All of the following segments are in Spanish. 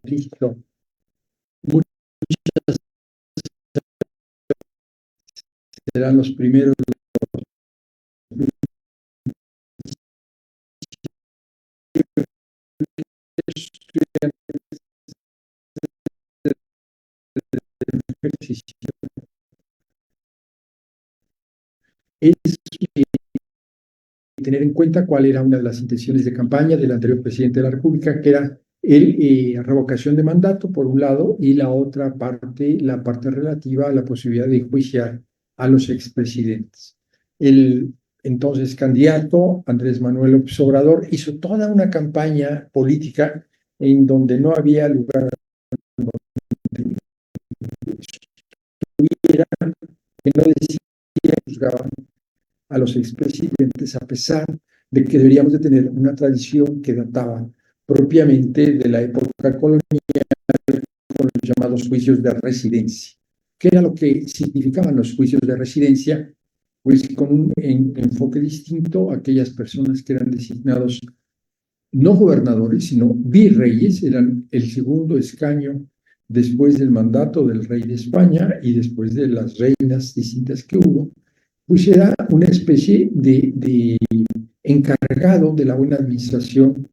Listo. Muchos serán los primeros ejercicio. Es tener en cuenta cuál era una de las intenciones de campaña del anterior presidente de la República, que era revocación de mandato, por un lado, y la otra parte, la parte relativa a la posibilidad de enjuiciar a los expresidentes. El entonces candidato Andrés Manuel López Obrador hizo toda una campaña política en donde no había lugar que no decía que juzgaban a los expresidentes, a pesar de que deberíamos de tener una tradición que databa propiamente de la época colonial, con los llamados juicios de residencia. ¿Qué era lo que significaban los juicios de residencia? Pues con un enfoque distinto, aquellas personas que eran designados no gobernadores, sino virreyes, eran el segundo escaño después del mandato del rey de España y después de las reinas distintas que hubo, pues era una especie de encargado de la buena administración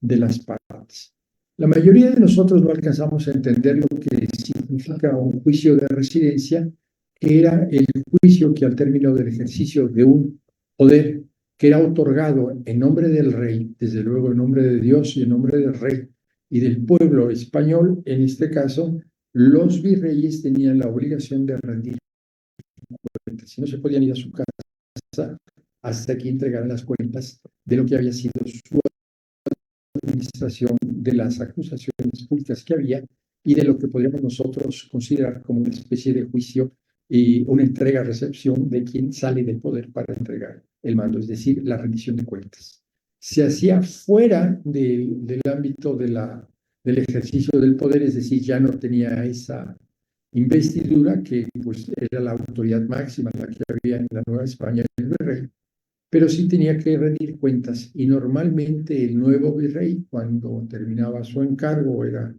de las partes. La mayoría de nosotros no alcanzamos a entender lo que significa un juicio de residencia, que era el juicio que al término del ejercicio de un poder que era otorgado en nombre del rey, desde luego en nombre de Dios y en nombre del rey y del pueblo español, en este caso, los virreyes tenían la obligación de rendir cuentas. Si no se podían ir a su casa hasta que entregaran las cuentas de lo que había sido su administración, de las acusaciones públicas que había y de lo que podríamos nosotros considerar como una especie de juicio y una entrega-recepción de quien sale del poder para entregar el mando, es decir, la rendición de cuentas. Se hacía fuera del ámbito del ejercicio del poder, es decir, ya no tenía esa investidura que pues era la autoridad máxima, la que había en la Nueva España, el virrey, pero sí tenía que rendir cuentas y normalmente el nuevo virrey, cuando terminaba su encargo, era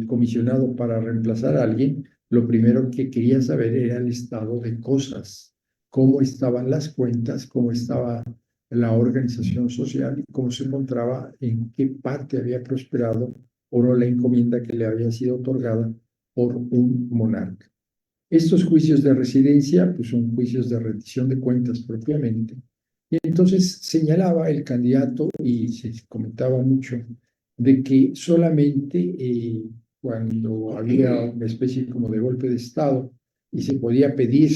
comisionado para reemplazar a alguien, lo primero que quería saber era el estado de cosas, cómo estaban las cuentas, cómo estaba la organización social y cómo se encontraba, en qué parte había prosperado o no la encomienda que le había sido otorgada por un monarca. Estos juicios de residencia pues son juicios de rendición de cuentas propiamente. Y entonces señalaba el candidato y se comentaba mucho de que solamente cuando había una especie como de golpe de Estado y se podía pedir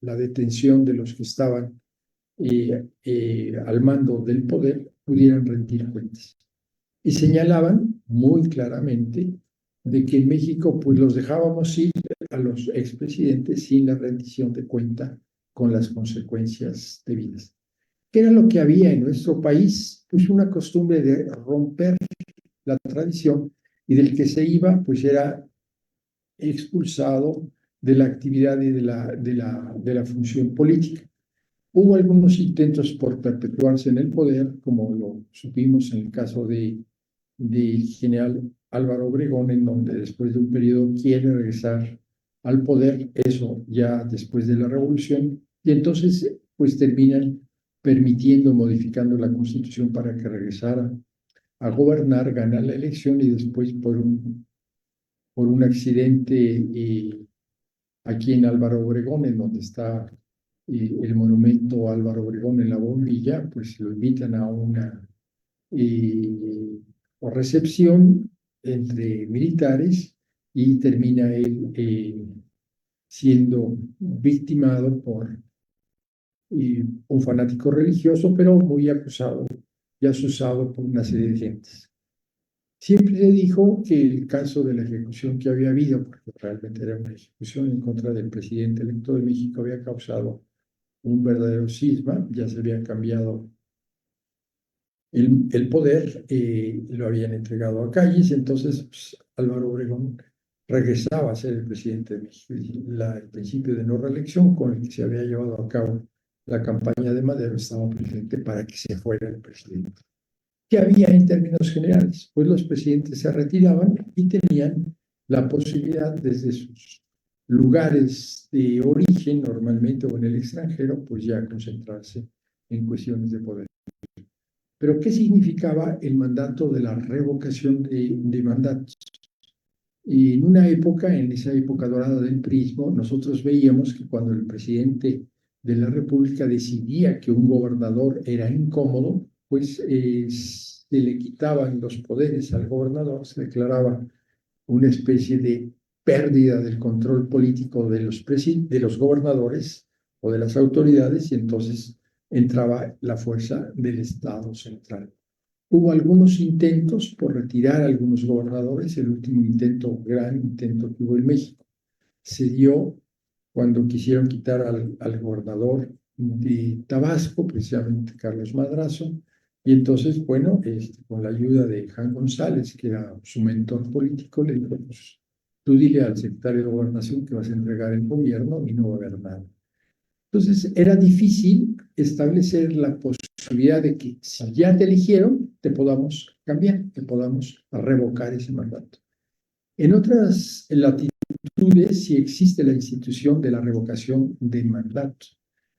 la detención de los que estaban al mando del poder, pudieran rendir cuentas. Y señalaban muy claramente de que en México pues los dejábamos ir a los expresidentes sin la rendición de cuenta con las consecuencias debidas. ¿Qué era lo que había en nuestro país? Pues una costumbre de romper la tradición y del que se iba pues era expulsado de la actividad y de la función política. Hubo algunos intentos por perpetuarse en el poder, como lo supimos en el caso del general Álvaro Obregón, en donde después de un periodo quiere regresar al poder, eso ya después de la revolución, y entonces pues terminan permitiendo, modificando la constitución para que regresara a gobernar, ganar la elección y después por un accidente aquí en Álvaro Obregón, en donde está el monumento a Álvaro Obregón en la bombilla, pues lo invitan a una recepción entre militares y termina él siendo victimado por un fanático religioso, pero muy acusado y asusado por una serie de gentes. Siempre se dijo que el caso de la ejecución que había habido, porque realmente era una ejecución en contra del presidente electo de México, había causado un verdadero cisma, ya se había cambiado el poder, lo habían entregado a Calles, entonces pues, Álvaro Obregón regresaba a ser el presidente de México. El principio de no reelección con el que se había llevado a cabo la campaña de Madero estaba presente para que se fuera el presidente. ¿Qué había en términos generales? Pues los presidentes se retiraban y tenían la posibilidad desde sus lugares de origen, normalmente o en el extranjero, pues ya concentrarse en cuestiones de poder. Pero ¿qué significaba el mandato de la revocación de mandatos? Y en esa época dorada del prismo, nosotros veíamos que cuando el presidente de la República decidía que un gobernador era incómodo, pues se le quitaban los poderes al gobernador, se declaraba una especie de pérdida del control político de los gobernadores o de las autoridades, y entonces entraba la fuerza del Estado central. Hubo algunos intentos por retirar a algunos gobernadores. El último intento, gran intento que hubo en México, se dio cuando quisieron quitar al gobernador de Tabasco, precisamente Carlos Madrazo, y entonces, bueno, con la ayuda de Jan González, que era su mentor político, le dijo, pues, tú dile al secretario de Gobernación que vas a entregar el gobierno y no va a haber nada. Entonces, era difícil establecer la posibilidad de que si ya te eligieron, te podamos cambiar, te podamos revocar ese mandato. En otras latitudes sí existe la institución de la revocación de mandato.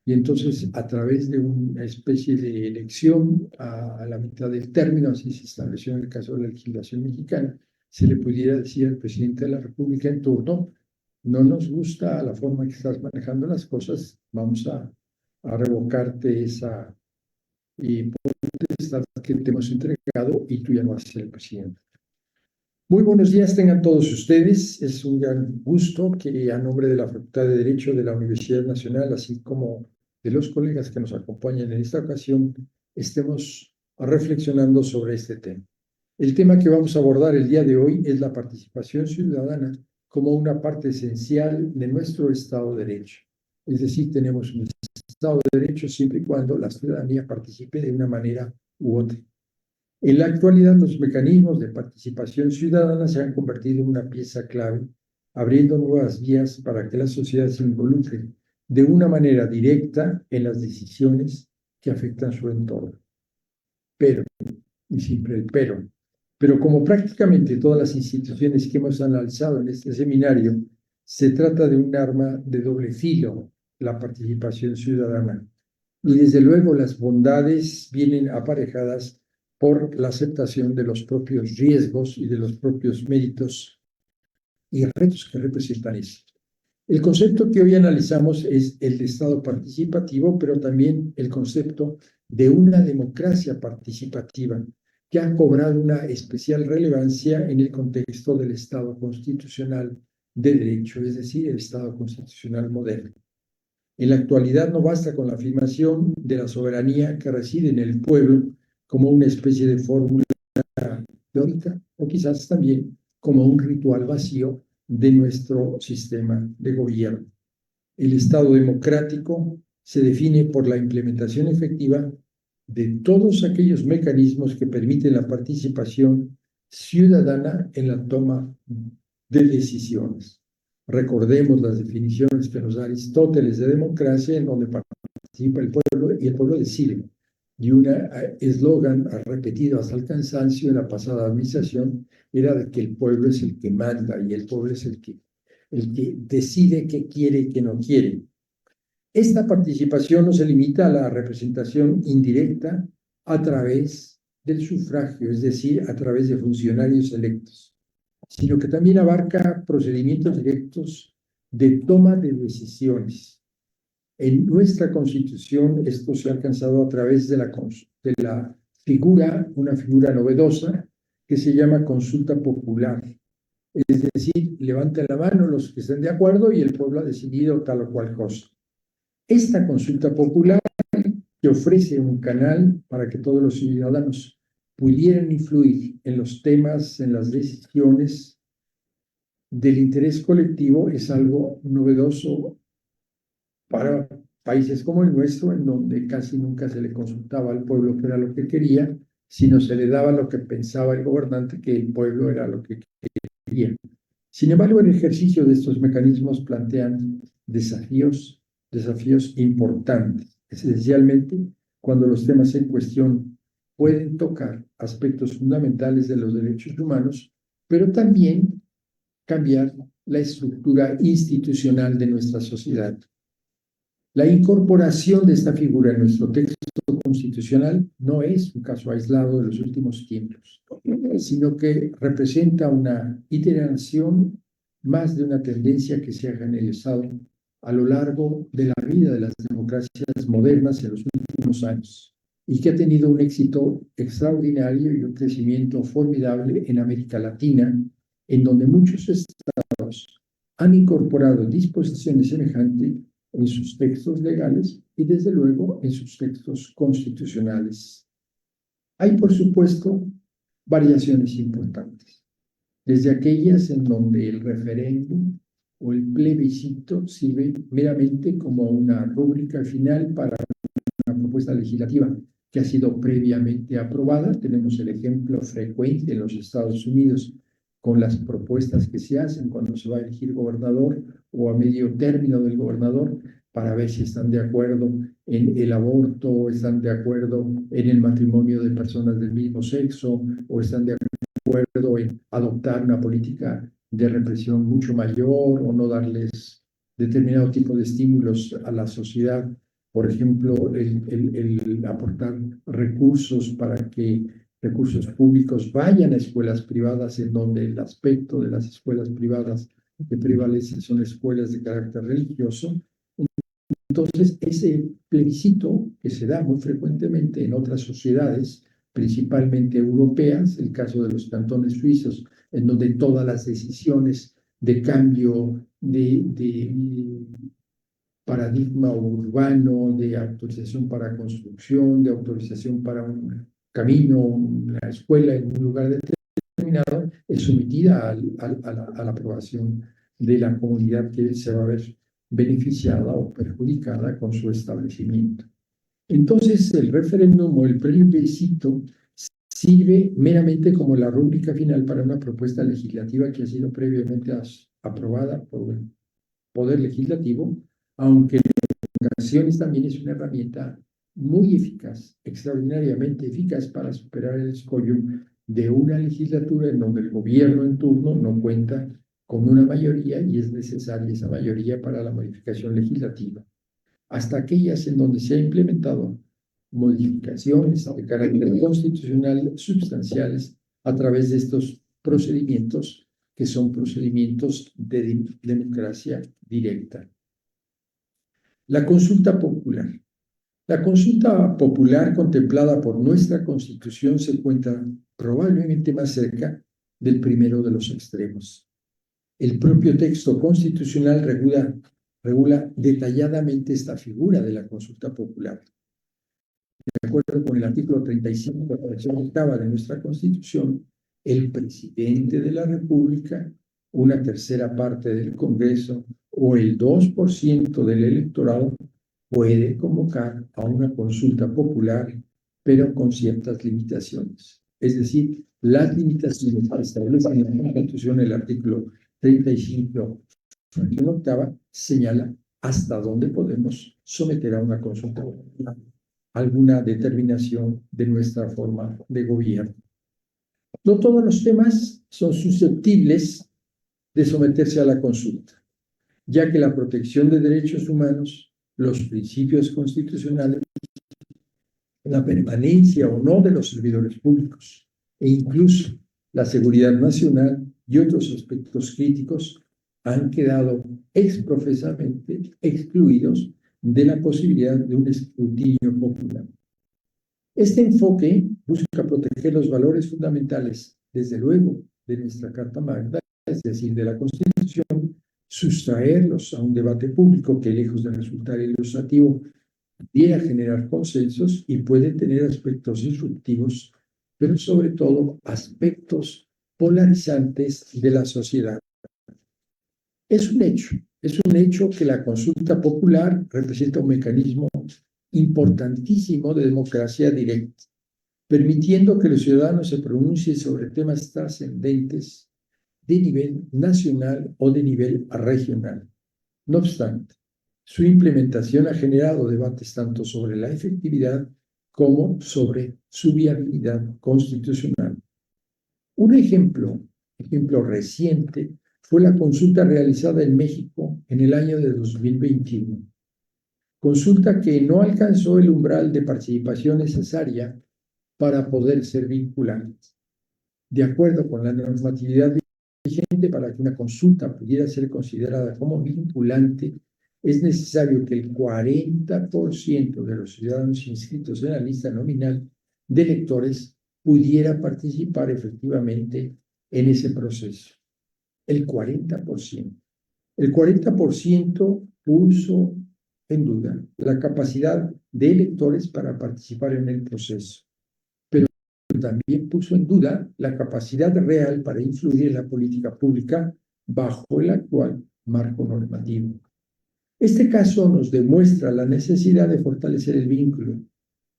Y entonces, a través de una especie de elección a la mitad del término, así se estableció en el caso de la legislación mexicana, se le pudiera decir al presidente de la República en turno, no nos gusta la forma que estás manejando las cosas, vamos a revocarte esa potestad que te hemos entregado y tú ya no vas a ser el presidente. Muy buenos días tengan todos ustedes. Es un gran gusto que a nombre de la Facultad de Derecho de la Universidad Nacional, así como de los colegas que nos acompañan en esta ocasión, estemos reflexionando sobre este tema. El tema que vamos a abordar el día de hoy es la participación ciudadana como una parte esencial de nuestro Estado de Derecho. Es decir, tenemos un Estado de Derecho siempre y cuando la ciudadanía participe de una manera u otra. En la actualidad, los mecanismos de participación ciudadana se han convertido en una pieza clave, abriendo nuevas vías para que la sociedad se involucre de una manera directa en las decisiones que afectan su entorno. Pero, y siempre el pero como prácticamente todas las instituciones que hemos analizado en este seminario, se trata de un arma de doble filo, la participación ciudadana. Y desde luego las bondades vienen aparejadas por la aceptación de los propios riesgos y de los propios méritos y retos que representan eso. El concepto que hoy analizamos es el de Estado participativo, pero también el concepto de una democracia participativa que ha cobrado una especial relevancia en el contexto del Estado constitucional de derecho, es decir, el Estado constitucional moderno. En la actualidad no basta con la afirmación de la soberanía que reside en el pueblo como una especie de fórmula teórica o quizás también como un ritual vacío de nuestro sistema de gobierno. El Estado democrático se define por la implementación efectiva de todos aquellos mecanismos que permiten la participación ciudadana en la toma de decisiones. Recordemos las definiciones que nos da Aristóteles de democracia, en donde participa el pueblo y el pueblo decide. Y un eslogan repetido hasta el cansancio en la pasada administración era de que el pueblo es el que manda y el pueblo es el que decide qué quiere y qué no quiere. Esta participación no se limita a la representación indirecta a través del sufragio, es decir, a través de funcionarios electos, sino que también abarca procedimientos directos de toma de decisiones. En nuestra Constitución esto se ha alcanzado a través de la figura, una figura novedosa, que se llama consulta popular. Es decir, levanten la mano los que estén de acuerdo y el pueblo ha decidido tal o cual cosa. Esta consulta popular que ofrece un canal para que todos los ciudadanos pudieran influir en los temas, en las decisiones del interés colectivo, es algo novedoso para países como el nuestro, en donde casi nunca se le consultaba al pueblo qué era lo que quería, sino se le daba lo que pensaba el gobernante que el pueblo era lo que quería. Sin embargo, el ejercicio de estos mecanismos plantean desafíos importantes. esencialmente cuando los temas en cuestión pueden tocar aspectos fundamentales de los derechos humanos, pero también cambiar la estructura institucional de nuestra sociedad. La incorporación de esta figura en nuestro texto constitucional no es un caso aislado de los últimos tiempos, sino que representa una iteración más de una tendencia que se ha generalizado a lo largo de la vida de las democracias modernas en los últimos años y que ha tenido un éxito extraordinario y un crecimiento formidable en América Latina, en donde muchos estados han incorporado disposiciones semejantes en sus textos legales y desde luego en sus textos constitucionales. Hay, por supuesto, variaciones importantes, desde aquellas en donde el referéndum o el plebiscito sirve meramente como una rúbrica final para una propuesta legislativa que ha sido previamente aprobada. Tenemos el ejemplo frecuente en los Estados Unidos con las propuestas que se hacen cuando se va a elegir gobernador o a medio término del gobernador para ver si están de acuerdo en el aborto, o están de acuerdo en el matrimonio de personas del mismo sexo, o están de acuerdo en adoptar una política de represión mucho mayor o no darles determinado tipo de estímulos a la sociedad. Por ejemplo, el aportar recursos para que recursos públicos vayan a escuelas privadas en donde el aspecto de las escuelas privadas que prevalecen son escuelas de carácter religioso. Entonces, ese plebiscito que se da muy frecuentemente en otras sociedades, principalmente europeas, el caso de los cantones suizos, en donde todas las decisiones de cambio de paradigma urbano, de autorización para construcción, de autorización para un camino, una escuela en un lugar determinado, es sometida a la aprobación de la comunidad que se va a ver beneficiada o perjudicada con su establecimiento. Entonces, el referéndum o el plebiscito sirve meramente como la rúbrica final para una propuesta legislativa que ha sido previamente aprobada por el Poder Legislativo, aunque en ocasiones también es una herramienta muy eficaz, extraordinariamente eficaz para superar el escollo de una legislatura en donde el gobierno en turno no cuenta con una mayoría y es necesaria esa mayoría para la modificación legislativa, hasta aquellas en donde se ha implementado modificaciones de carácter constitucional sustanciales a través de estos procedimientos que son procedimientos de democracia directa. La consulta popular. La consulta popular contemplada por nuestra Constitución se encuentra probablemente más cerca del primero de los extremos. El propio texto constitucional regula detalladamente esta figura de la consulta popular. De acuerdo con el artículo 35 de la versión octava de nuestra Constitución, el presidente de la República, una tercera parte del Congreso o el 2% del electorado puede convocar a una consulta popular, pero con ciertas limitaciones. Es decir, las limitaciones que establece en la Constitución, el artículo 35, fracción octava, señala hasta dónde podemos someter a una consulta popular alguna determinación de nuestra forma de gobierno. No todos los temas son susceptibles de someterse a la consulta, ya que la protección de derechos humanos, los principios constitucionales, la permanencia o no de los servidores públicos e incluso la seguridad nacional y otros aspectos críticos han quedado exprofesamente excluidos de la posibilidad de un escrutinio popular. Este enfoque busca proteger los valores fundamentales, desde luego, de nuestra Carta Magna, es decir, de la Constitución, sustraerlos a un debate público que, lejos de resultar ilustrativo, pudiera generar consensos y puede tener aspectos disruptivos, pero sobre todo aspectos polarizantes de la sociedad. Es un hecho que la consulta popular representa un mecanismo importantísimo de democracia directa, permitiendo que los ciudadanos se pronuncien sobre temas trascendentes de nivel nacional o de nivel regional. No obstante, Su implementación ha generado debates tanto sobre la efectividad como sobre su viabilidad constitucional. Un ejemplo reciente fue la consulta realizada en México en el año de 2021. Consulta que no alcanzó el umbral de participación necesaria para poder ser vinculante. De acuerdo con la normatividad vigente, para que una consulta pudiera ser considerada como vinculante, es necesario que el 40% de los ciudadanos inscritos en la lista nominal de electores pudiera participar efectivamente en ese proceso. El 40%. El 40% puso en duda la capacidad de electores para participar en el proceso, pero también puso en duda la capacidad real para influir en la política pública bajo el actual marco normativo. Este caso nos demuestra la necesidad de fortalecer el vínculo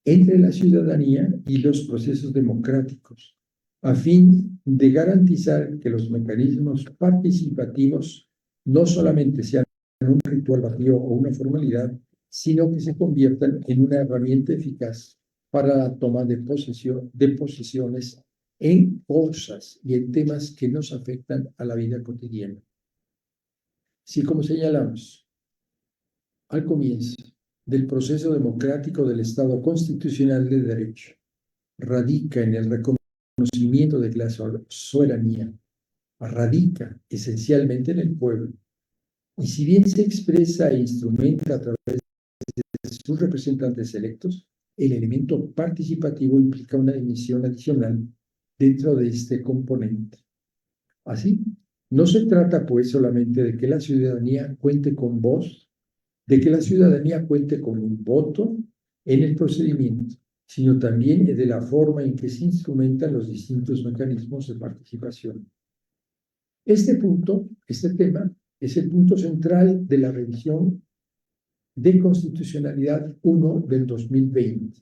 entre la ciudadanía y los procesos democráticos, a fin de garantizar que los mecanismos participativos no solamente sean un ritual vacío o una formalidad, sino que se conviertan en una herramienta eficaz para la toma de posiciones en cosas y en temas que nos afectan a la vida cotidiana. Así como señalamos al comienzo del proceso democrático del Estado constitucional de derecho, radica en el reconocimiento de que la soberanía radica esencialmente en el pueblo, y si bien se expresa e instrumenta a través de sus representantes electos, el elemento participativo implica una dimensión adicional dentro de este componente. Así, no se trata pues solamente de que la ciudadanía cuente con voz, de que la ciudadanía cuente con un voto en el procedimiento, sino también de la forma en que se instrumentan los distintos mecanismos de participación. Este tema, es el punto central de la revisión de Constitucionalidad 1 del 2020.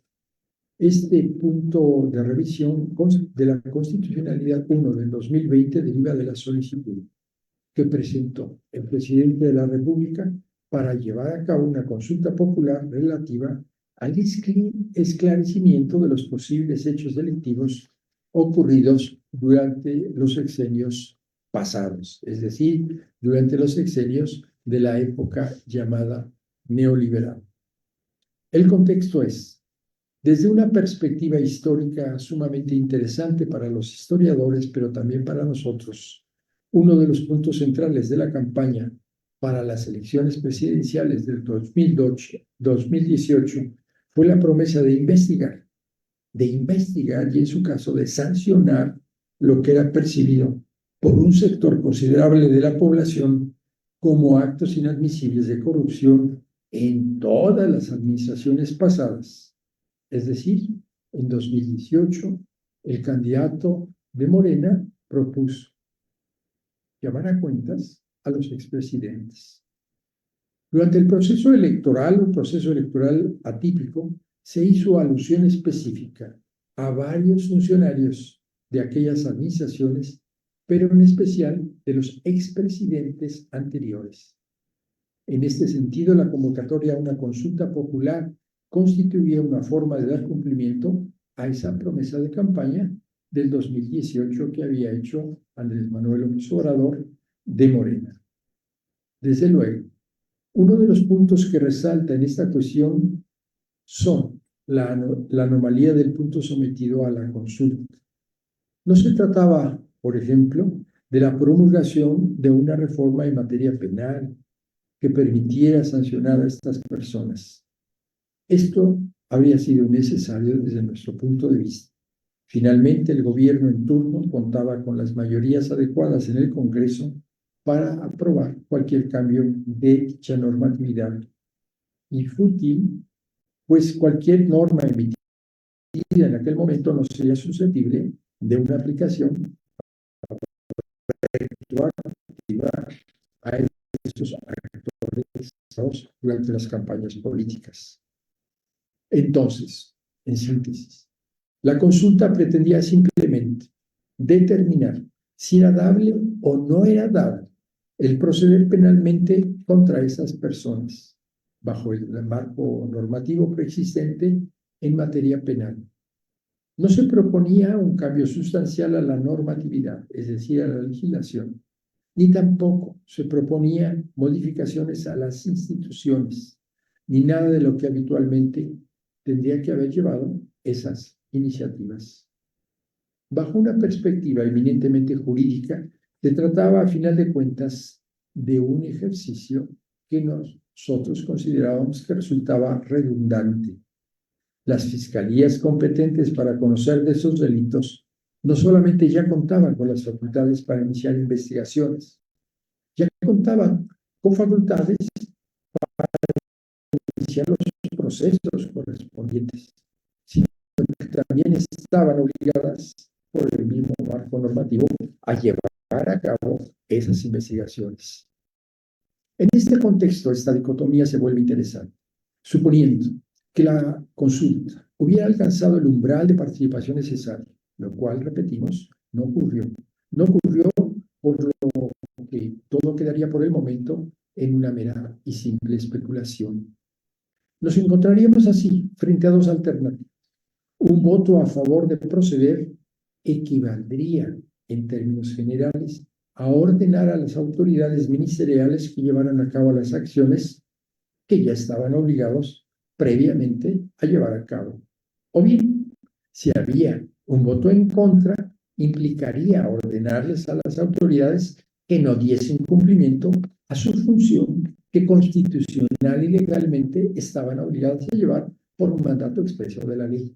Este punto de revisión de la Constitucionalidad 1 del 2020 deriva de la solicitud que presentó el presidente de la República para llevar a cabo una consulta popular relativa al esclarecimiento de los posibles hechos delictivos ocurridos durante los sexenios pasados, es decir, durante los sexenios de la época llamada neoliberal. El contexto es, desde una perspectiva histórica sumamente interesante para los historiadores, pero también para nosotros, uno de los puntos centrales de la campaña para las elecciones presidenciales del 2018 fue la promesa de investigar y en su caso de sancionar lo que era percibido por un sector considerable de la población como actos inadmisibles de corrupción en todas las administraciones pasadas. Es decir, en 2018, el candidato de Morena propuso llamar a cuentas a los expresidentes. Durante el proceso electoral, un proceso electoral atípico, se hizo alusión específica a varios funcionarios de aquellas administraciones, pero en especial de los expresidentes anteriores. En este sentido, la convocatoria a una consulta popular constituía una forma de dar cumplimiento a esa promesa de campaña del 2018 que había hecho Andrés Manuel López Obrador de Morena. Desde luego, uno de los puntos que resalta en esta cuestión son la anomalía del punto sometido a la consulta. No se trataba, por ejemplo, de la promulgación de una reforma en materia penal que permitiera sancionar a estas personas. Esto habría sido necesario desde nuestro punto de vista. Finalmente, el gobierno en turno contaba con las mayorías adecuadas en el Congreso para aprobar cualquier cambio de dicha normatividad. Y fútil, pues cualquier norma emitida en aquel momento no sería susceptible de una aplicación retroactiva a estos actores durante las campañas políticas. Entonces, en síntesis, la consulta pretendía simplemente determinar si era dable o no era dable el proceder penalmente contra esas personas, bajo el marco normativo preexistente en materia penal. No se proponía un cambio sustancial a la normatividad, es decir, a la legislación, ni tampoco se proponían modificaciones a las instituciones, ni nada de lo que habitualmente tendría que haber llevado esas iniciativas. Bajo una perspectiva eminentemente jurídica, se trataba, a final de cuentas, de un ejercicio que nosotros considerábamos que resultaba redundante. Las fiscalías competentes para conocer de esos delitos no solamente ya contaban con las facultades para iniciar investigaciones, ya contaban con facultades para iniciar los procesos correspondientes, sino que también estaban obligadas por el mismo marco normativo a llevar a cabo esas investigaciones. En este contexto, esta dicotomía se vuelve interesante, suponiendo que la consulta hubiera alcanzado el umbral de participación necesario, lo cual, repetimos, no ocurrió. No ocurrió por lo que todo quedaría por el momento en una mera y simple especulación. Nos encontraríamos así frente a dos alternativas. Un voto a favor de proceder equivaldría, en términos generales, a ordenar a las autoridades ministeriales que llevaran a cabo las acciones que ya estaban obligados previamente a llevar a cabo. O bien, si había un voto en contra, implicaría ordenarles a las autoridades que no diesen cumplimiento a su función que constitucional y legalmente estaban obligadas a llevar por un mandato expreso de la ley.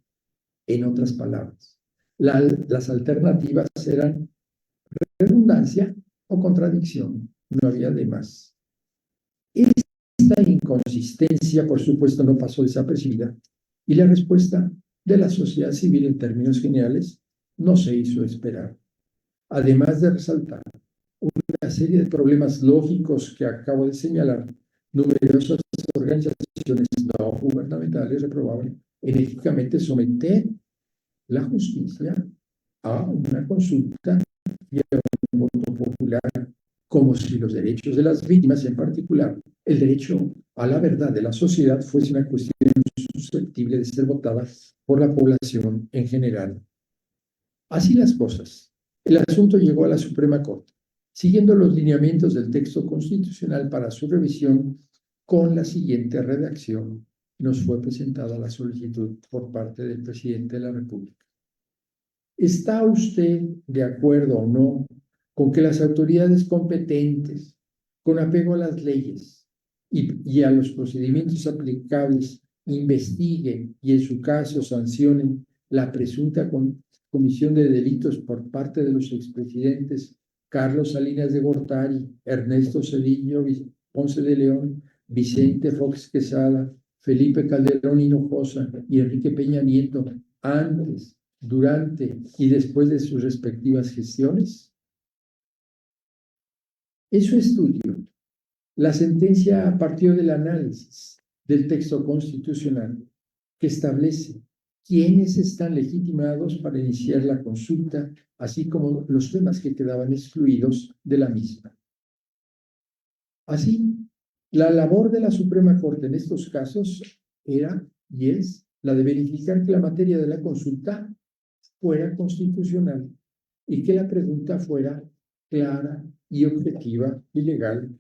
En otras palabras, las alternativas eran redundancia o contradicción, no había de más. Esta inconsistencia, por supuesto, no pasó desapercibida y la respuesta de la sociedad civil en términos generales no se hizo esperar. Además de resaltar una serie de problemas lógicos que acabo de señalar, numerosas organizaciones no gubernamentales reprobaban enérgicamente someter la justicia a una consulta y a un voto popular, como si los derechos de las víctimas, en particular el derecho a la verdad de la sociedad, fuese una cuestión susceptible de ser votada por la población en general. Así las cosas. El asunto llegó a la Suprema Corte, siguiendo los lineamientos del texto constitucional para su revisión. Con la siguiente redacción nos fue presentada la solicitud por parte del presidente de la República. ¿Está usted de acuerdo o no con que las autoridades competentes, con apego a las leyes y a los procedimientos aplicables, investiguen y en su caso sancionen la presunta comisión de delitos por parte de los expresidentes Carlos Salinas de Gortari, Ernesto Zedillo Ponce de León, Vicente Fox Quesada, Felipe Calderón Hinojosa y Enrique Peña Nieto antes, durante y después de sus respectivas gestiones? En su estudio, la sentencia partió del análisis del texto constitucional que establece quiénes están legitimados para iniciar la consulta, así como los temas que quedaban excluidos de la misma. Así, la labor de la Suprema Corte en estos casos era y es la de verificar que la materia de la consulta fuera constitucional y que la pregunta fuera clara y objetiva y legal.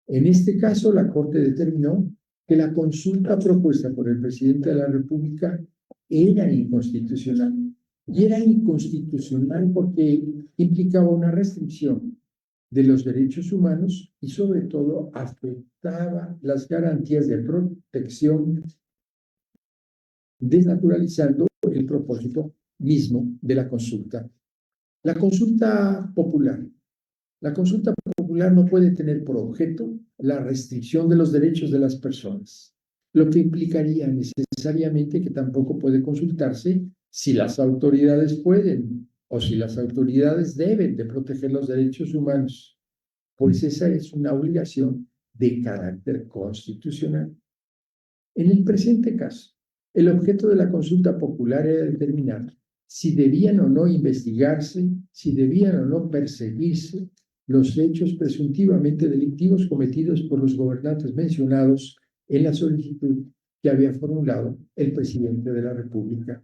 En este caso, la Corte determinó que la consulta propuesta por el presidente de la República era inconstitucional. Y era inconstitucional porque implicaba una restricción de los derechos humanos y sobre todo afectaba las garantías de protección, desnaturalizando el propósito mismo de la consulta. La consulta popular. La consulta popular no puede tener por objeto la restricción de los derechos de las personas, lo que implicaría necesariamente que tampoco puede consultarse si las autoridades pueden o si las autoridades deben de proteger los derechos humanos, pues esa es una obligación de carácter constitucional. En el presente caso, el objeto de la consulta popular era determinar si debían o no investigarse, si debían o no perseguirse los hechos presuntivamente delictivos cometidos por los gobernantes mencionados en la solicitud que había formulado el presidente de la República.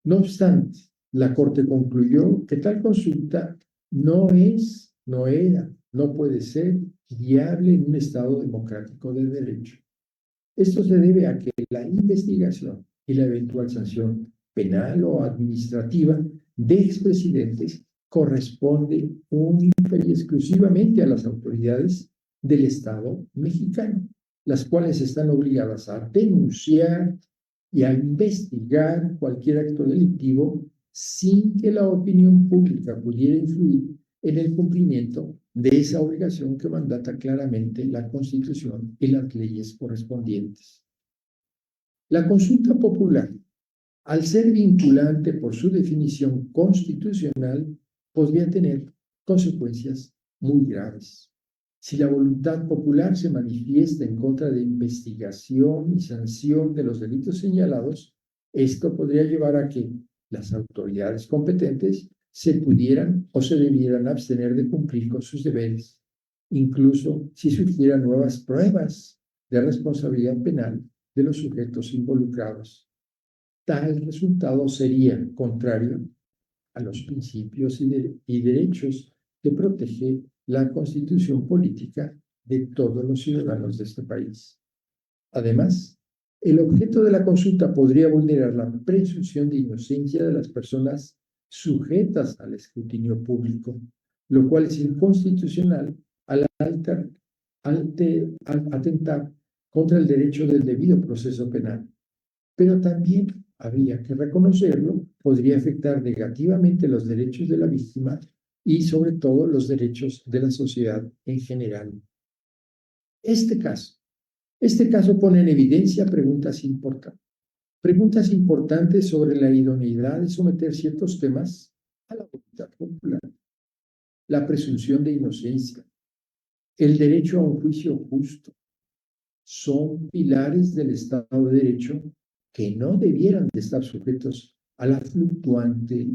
No obstante, la Corte concluyó que tal consulta no era, no puede ser viable en un Estado democrático de derecho. Esto se debe a que la investigación y la eventual sanción penal o administrativa de expresidentes corresponde única y exclusivamente a las autoridades del Estado mexicano, las cuales están obligadas a denunciar y a investigar cualquier acto delictivo sin que la opinión pública pudiera influir en el cumplimiento de esa obligación que mandata claramente la Constitución y las leyes correspondientes. La consulta popular, al ser vinculante por su definición constitucional, podría tener consecuencias muy graves. Si la voluntad popular se manifiesta en contra de investigación y sanción de los delitos señalados, esto podría llevar a que las autoridades competentes se pudieran o se debieran abstener de cumplir con sus deberes, incluso si surgieran nuevas pruebas de responsabilidad penal de los sujetos involucrados. Tal resultado sería contrario a los principios y derechos que protege la Constitución política de todos los ciudadanos de este país. Además, el objeto de la consulta podría vulnerar la presunción de inocencia de las personas sujetas al escrutinio público, lo cual es inconstitucional al atentar contra el derecho del debido proceso penal. Pero también habría que reconocerlo, podría afectar negativamente los derechos de la víctima y sobre todo los derechos de la sociedad en general. Este caso pone en evidencia preguntas importantes sobre la idoneidad de someter ciertos temas a la voluntad popular, la presunción de inocencia, el derecho a un juicio justo, son pilares del Estado de Derecho que no debieran de estar sujetos a la fluctuante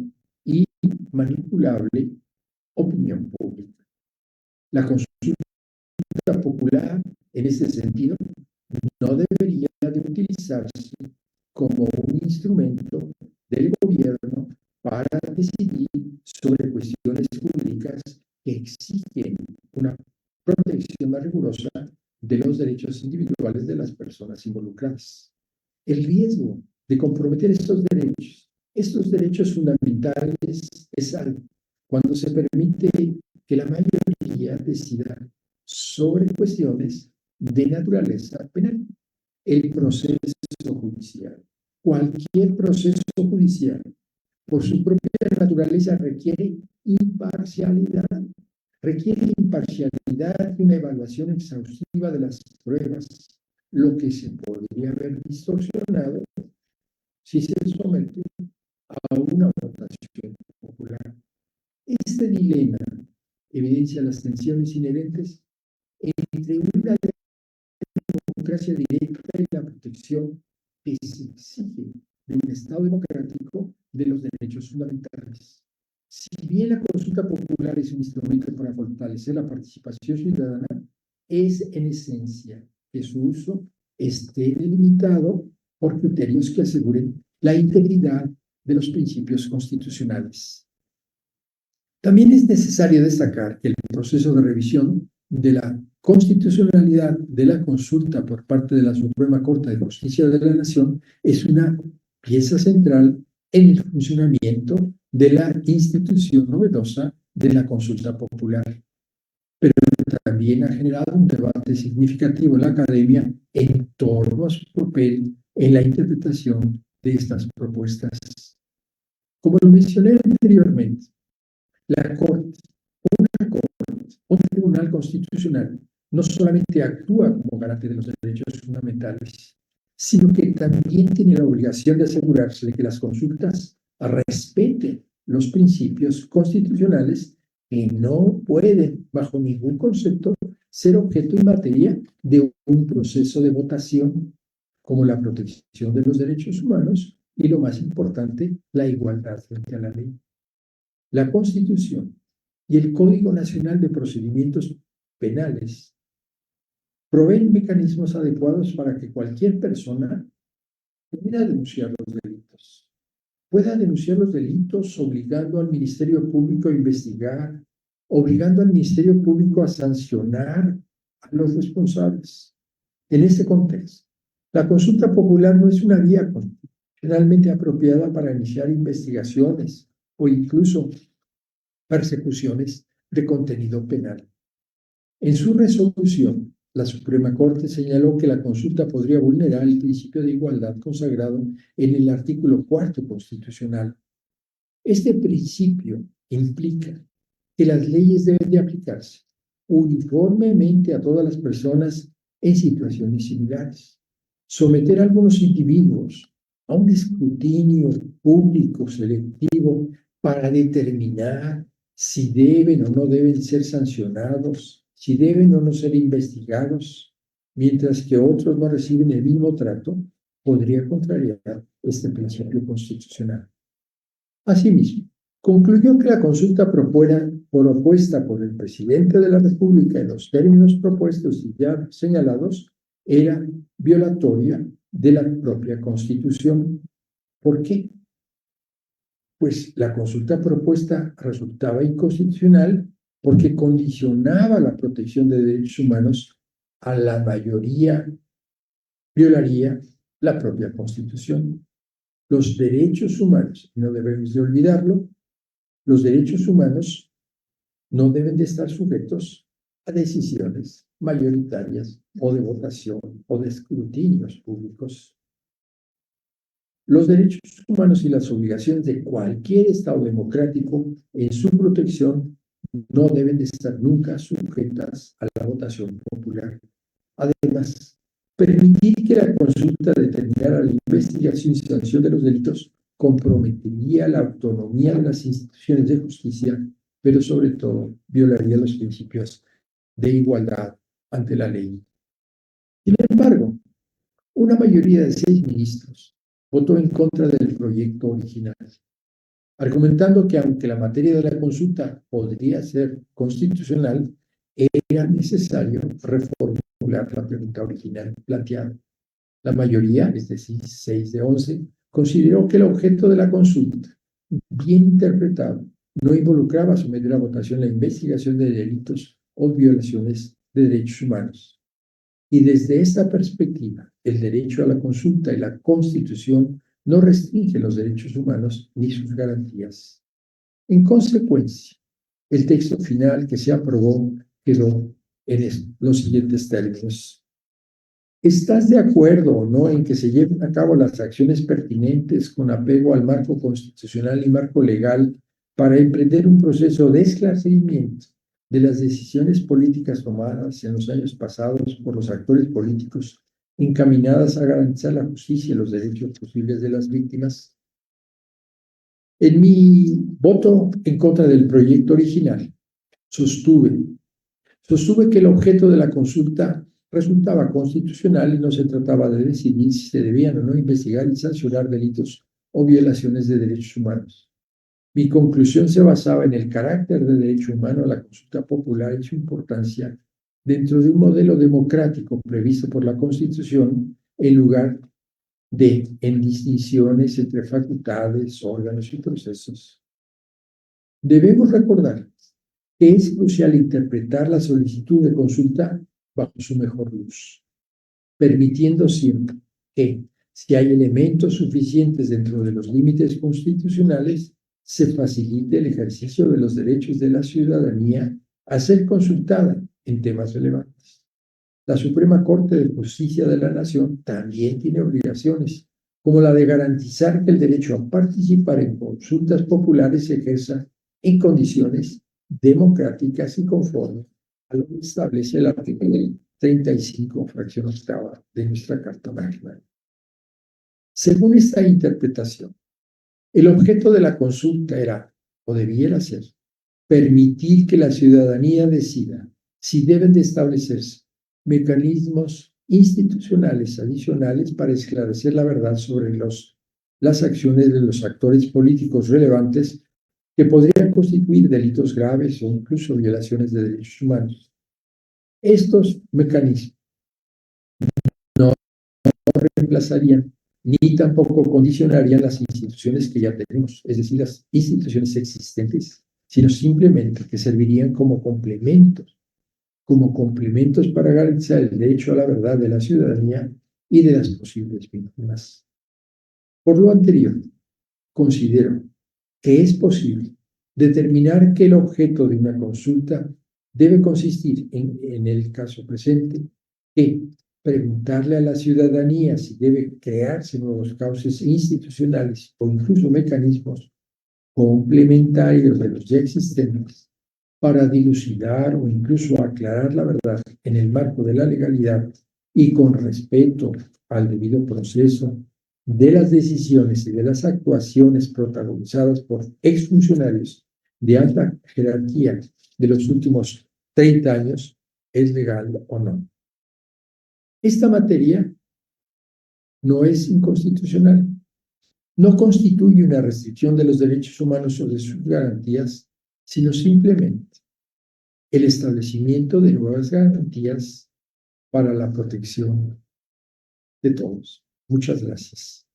y manipulable opinión pública. La consulta popular, en este sentido, no debería de utilizarse como un instrumento del gobierno para decidir sobre cuestiones jurídicas que exigen una protección más rigurosa de los derechos individuales de las personas involucradas. El riesgo de comprometer estos derechos fundamentales es alto cuando se permite que la mayoría decida sobre cuestiones de naturaleza penal. El proceso judicial, cualquier proceso judicial, por su propia naturaleza requiere imparcialidad y una evaluación exhaustiva de las pruebas, lo que se podría haber distorsionado si se somete a una votación popular. Este dilema evidencia las tensiones inherentes entre una democracia directa y la protección que se exige de un Estado democrático de los derechos fundamentales. Si bien la consulta popular es un instrumento para fortalecer la participación ciudadana, es en esencia que su uso esté delimitado por criterios que aseguren la integridad de los principios constitucionales. También es necesario destacar que el proceso de revisión de la constitucionalidad de la consulta por parte de la Suprema Corte de Justicia de la Nación es una pieza central en el funcionamiento de la institución novedosa de la consulta popular. Pero también ha generado un debate significativo en la academia en torno a su papel en la interpretación de estas propuestas. Como lo mencioné anteriormente, la Corte, un tribunal constitucional, no solamente actúa como garante de los derechos fundamentales, sino que también tiene la obligación de asegurarse de que las consultas respeten los principios constitucionales que no pueden, bajo ningún concepto, ser objeto y materia de un proceso de votación, como la protección de los derechos humanos y, lo más importante, la igualdad frente a la ley. La Constitución y el Código Nacional de Procedimientos Penales proveen mecanismos adecuados para que cualquier persona pueda denunciar los delitos. Pueda denunciar los delitos obligando al Ministerio Público a investigar, obligando al Ministerio Público a sancionar a los responsables. En este contexto, la consulta popular no es una vía constitucionalmente apropiada para iniciar investigaciones o incluso persecuciones de contenido penal. En su resolución, la Suprema Corte señaló que la consulta podría vulnerar el principio de igualdad consagrado en el artículo 4 constitucional. Este principio implica que las leyes deben de aplicarse uniformemente a todas las personas en situaciones similares. Someter a algunos individuos a un escrutinio público selectivo para determinar si deben o no deben ser sancionados, si deben o no ser investigados, mientras que otros no reciben el mismo trato, podría contrariar este principio constitucional. Asimismo, concluyó que la consulta propuesta por el presidente de la República en los términos propuestos y ya señalados era violatoria de la propia Constitución. ¿Por qué? Pues la consulta propuesta resultaba inconstitucional porque condicionaba la protección de derechos humanos a la mayoría, violaría la propia Constitución. Los derechos humanos, no debemos de olvidarlo, los derechos humanos no deben de estar sujetos a decisiones mayoritarias o de votación o de escrutinios públicos. Los derechos humanos y las obligaciones de cualquier Estado democrático en su protección no deben de estar nunca sujetas a la votación popular. Además, permitir que la consulta determinara la investigación y sanción de los delitos comprometería la autonomía de las instituciones de justicia, pero sobre todo violaría los principios de igualdad ante la ley. Sin embargo, una mayoría de 6 ministros votó en contra del proyecto original, argumentando que aunque la materia de la consulta podría ser constitucional, era necesario reformular la pregunta original planteada. La mayoría, es decir, 6 de 11, consideró que el objeto de la consulta, bien interpretado, no involucraba someter a votación la investigación de delitos o violaciones de derechos humanos. Y desde esta perspectiva, el derecho a la consulta y la Constitución no restringen los derechos humanos ni sus garantías. En consecuencia, el texto final que se aprobó quedó en los siguientes términos. ¿Estás de acuerdo o no en que se lleven a cabo las acciones pertinentes con apego al marco constitucional y marco legal para emprender un proceso de esclarecimiento de las decisiones políticas tomadas en los años pasados por los actores políticos encaminadas a garantizar la justicia y los derechos posibles de las víctimas? En mi voto en contra del proyecto original, sostuve que el objeto de la consulta resultaba constitucional y no se trataba de decidir si se debían o no investigar y sancionar delitos o violaciones de derechos humanos. Mi conclusión se basaba en el carácter de derecho humano a la consulta popular y su importancia dentro de un modelo democrático previsto por la Constitución en lugar de en distinciones entre facultades, órganos y procesos. Debemos recordar que es crucial interpretar la solicitud de consulta bajo su mejor luz, permitiendo siempre que, si hay elementos suficientes dentro de los límites constitucionales, se facilite el ejercicio de los derechos de la ciudadanía a ser consultada en temas relevantes. La Suprema Corte de Justicia de la Nación también tiene obligaciones, como la de garantizar que el derecho a participar en consultas populares se ejerza en condiciones democráticas y conforme a lo que establece el artículo 35, fracción octava de nuestra Carta Magna. Según esta interpretación, el objeto de la consulta era, o debiera ser, permitir que la ciudadanía decida si deben de establecerse mecanismos institucionales adicionales para esclarecer la verdad sobre las acciones de los actores políticos relevantes que podrían constituir delitos graves o incluso violaciones de derechos humanos. Estos mecanismos reemplazarían ni tampoco condicionarían las instituciones que ya tenemos, es decir, las instituciones existentes, sino simplemente que servirían como complementos para garantizar el derecho a la verdad de la ciudadanía y de las posibles víctimas. Por lo anterior, considero que es posible determinar que el objeto de una consulta debe consistir en el caso presente, que preguntarle a la ciudadanía si debe crearse nuevos cauces institucionales o incluso mecanismos complementarios de los ya existentes para dilucidar o incluso aclarar la verdad en el marco de la legalidad y con respeto al debido proceso de las decisiones y de las actuaciones protagonizadas por exfuncionarios de alta jerarquía de los últimos 30 años, es legal o no. Esta materia no es inconstitucional, no constituye una restricción de los derechos humanos o de sus garantías, sino simplemente el establecimiento de nuevas garantías para la protección de todos. Muchas gracias.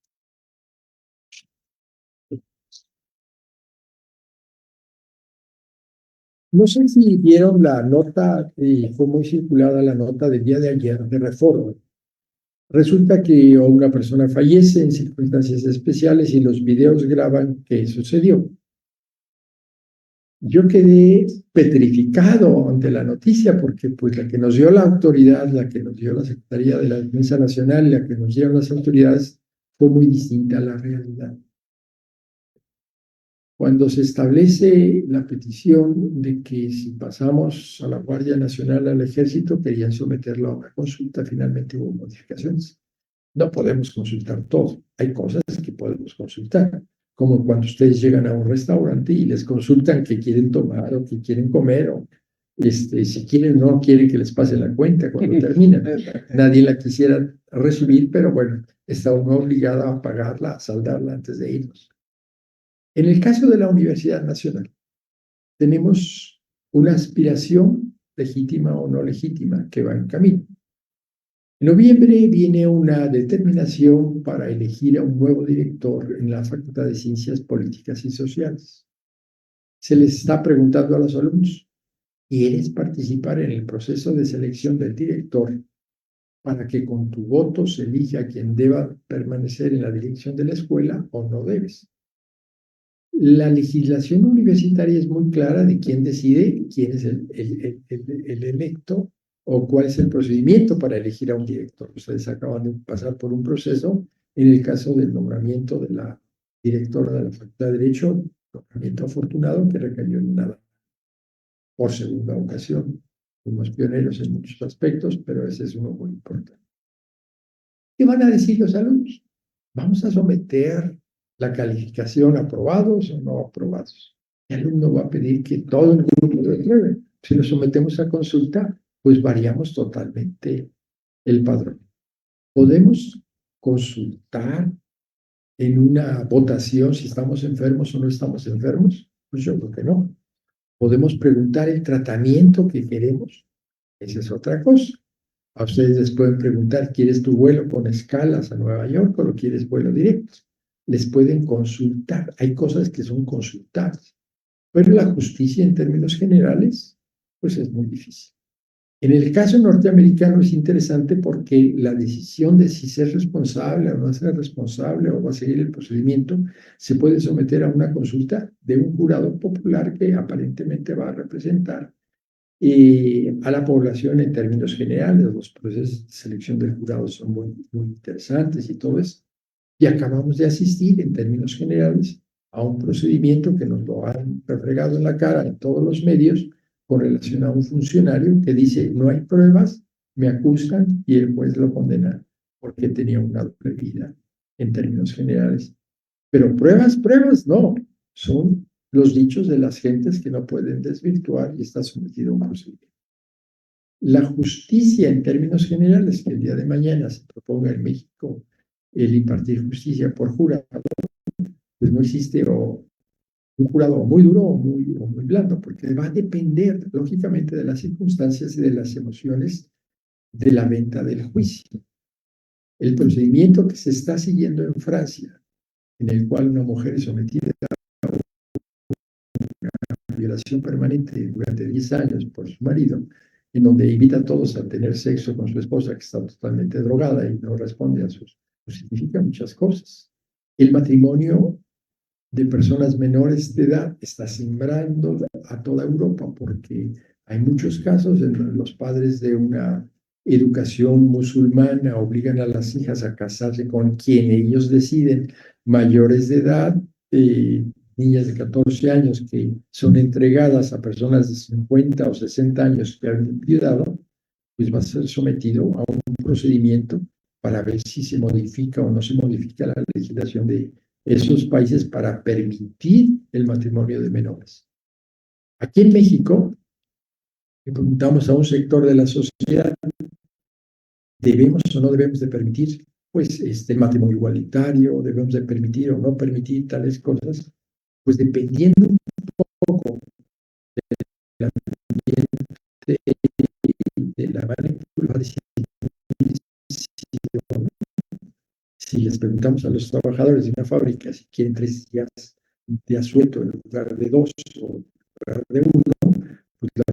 No sé si vieron la nota, fue muy circulada la nota del día de ayer de Reforma. Resulta que una persona fallece en circunstancias especiales y los videos graban qué sucedió. Yo quedé petrificado ante la noticia porque pues la que nos dio la autoridad, la que nos dio la Secretaría de la Defensa Nacional, la que nos dieron las autoridades, fue muy distinta a la realidad. Cuando se establece la petición de que si pasamos a la Guardia Nacional al Ejército, querían someterlo a una consulta, finalmente hubo modificaciones. No podemos consultar todo, hay cosas que podemos consultar, como cuando ustedes llegan a un restaurante y les consultan qué quieren tomar o qué quieren comer, o si quieren o no quieren que les pase la cuenta cuando terminan. Nadie la quisiera recibir, pero bueno, está uno obligado a pagarla, a saldarla antes de irnos. En el caso de la Universidad Nacional, tenemos una aspiración legítima o no legítima que va en camino. En noviembre viene una determinación para elegir a un nuevo director en la Facultad de Ciencias Políticas y Sociales. Se les está preguntando a los alumnos, ¿quieres participar en el proceso de selección del director para que con tu voto se elija a quien deba permanecer en la dirección de la escuela o no debes? La legislación universitaria es muy clara de quién decide quién es el electo o cuál es el procedimiento para elegir a un director. Ustedes acaban de pasar por un proceso en el caso del nombramiento de la directora de la Facultad de Derecho, nombramiento afortunado que recayó en nada por segunda ocasión. Fuimos pioneros en muchos aspectos, pero ese es uno muy importante. ¿Qué van a decir los alumnos? Vamos a someter la calificación aprobados o no aprobados. El alumno va a pedir que todo el grupo lo apruebe. Si lo sometemos a consulta, pues variamos totalmente el padrón. ¿Podemos consultar en una votación si estamos enfermos o no estamos enfermos? Pues yo creo que no. ¿Podemos preguntar el tratamiento que queremos? Esa es otra cosa. A ustedes les pueden preguntar, ¿quieres tu vuelo con escalas a Nueva York o lo quieres vuelo directo? Les pueden consultar. Hay cosas que son consultables. Pero la justicia en términos generales, pues es muy difícil. En el caso norteamericano es interesante porque la decisión de si ser responsable o no ser responsable o va a seguir el procedimiento se puede someter a una consulta de un jurado popular que aparentemente va a representar a la población en términos generales. Los procesos de selección del jurado son muy interesantes y todo eso. Y acabamos de asistir en términos generales a un procedimiento que nos lo han refregado en la cara en todos los medios con relación a un funcionario que dice no hay pruebas, me acusan y el juez lo condena porque tenía una doble vida en términos generales. Pero pruebas, no. Son los dichos de las gentes que no pueden desvirtuar y está sometido a un procedimiento. La justicia en términos generales, que el día de mañana se proponga en México el impartir justicia por jurado, pues no existe un jurado muy duro o muy blando, porque va a depender, lógicamente, de las circunstancias y de las emociones de la venta del juicio. El procedimiento que se está siguiendo en Francia, en el cual una mujer es sometida a violación permanente durante 10 años por su marido, en donde invita a todos a tener sexo con su esposa que está totalmente drogada y no responde a sus... Pues significa muchas cosas. El matrimonio de personas menores de edad está sembrando a toda Europa porque hay muchos casos en donde los padres de una educación musulmana obligan a las hijas a casarse con quien ellos deciden, mayores de edad, niñas de 14 años que son entregadas a personas de 50 o 60 años que han viudado, pues va a ser sometido a un procedimiento para ver si se modifica o no se modifica la legislación de esos países para permitir el matrimonio de menores. Aquí en México, le preguntamos a un sector de la sociedad, ¿debemos o no debemos de permitir pues el matrimonio igualitario? ¿Debemos de permitir o no permitir tales cosas? Pues dependiendo un poco del ambiente de la manipulación, si les preguntamos a los trabajadores de una fábrica si quieren 3 días de asueto en lugar de 2 o en lugar de 1, pues la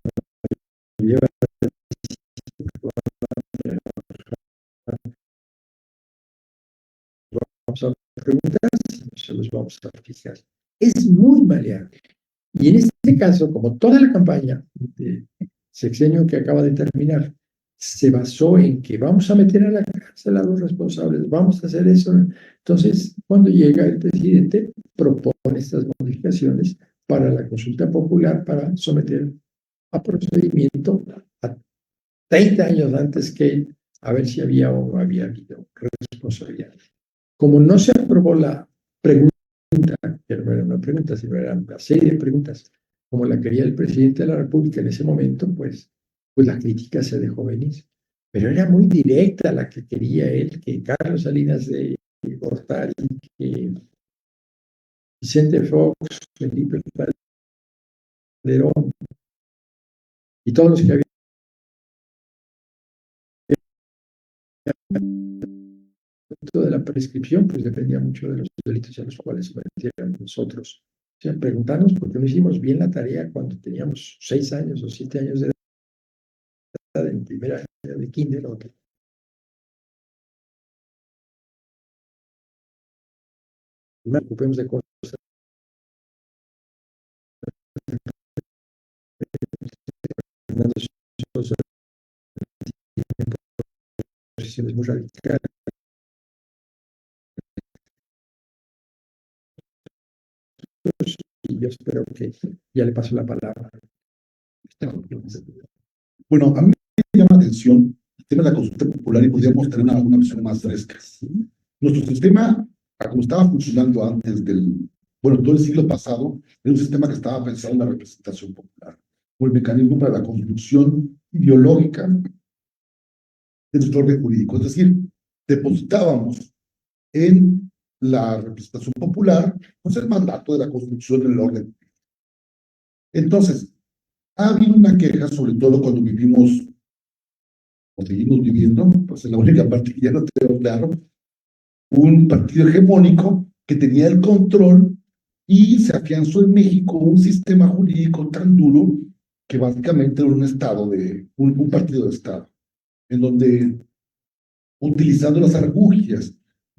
mayoría va a vamos a preguntar, se los vamos a fijar. Es muy maleable. Y en este caso, como toda la campaña de sexenio que acaba de terminar se basó en que vamos a meter a la cárcel a los responsables, vamos a hacer eso. Entonces, cuando llega el presidente, propone estas modificaciones para la consulta popular para someter a procedimiento a 30 años antes que a ver si había o no había habido responsabilidad. Como no se aprobó la pregunta, que no era una pregunta, sino era una serie de preguntas, como la quería el presidente de la República en ese momento, pues la crítica se dejó venir. Pero era muy directa la que quería él, que Carlos Salinas de Gortari, que Vicente Fox, Felipe Calderón y todos los que habían de la prescripción, pues dependía mucho de los delitos a los cuales sometíamos nosotros. O sea, preguntarnos por qué no hicimos bien la tarea cuando teníamos 6 años o 7 años de edad en primera año de kinder o que nos ocupemos de cosas posiciones muy radicales. Y yo espero que ya le paso la palabra. Bueno, a mí me llama la atención el tema de la consulta popular y podríamos tener una visión más fresca. Nuestro sistema, como estaba funcionando antes bueno, todo el siglo pasado, era un sistema que estaba pensado en la representación popular, o el mecanismo para la construcción ideológica de nuestro orden jurídico. Es decir, depositábamos en la representación popular pues el mandato de la construcción del orden. Entonces, ha habido una queja, sobre todo cuando vivimos o seguimos viviendo, pues en la única parte que ya no tengo claro, un partido hegemónico que tenía el control y se afianzó en México un sistema jurídico tan duro que básicamente era un estado un partido de estado, en donde utilizando las argucias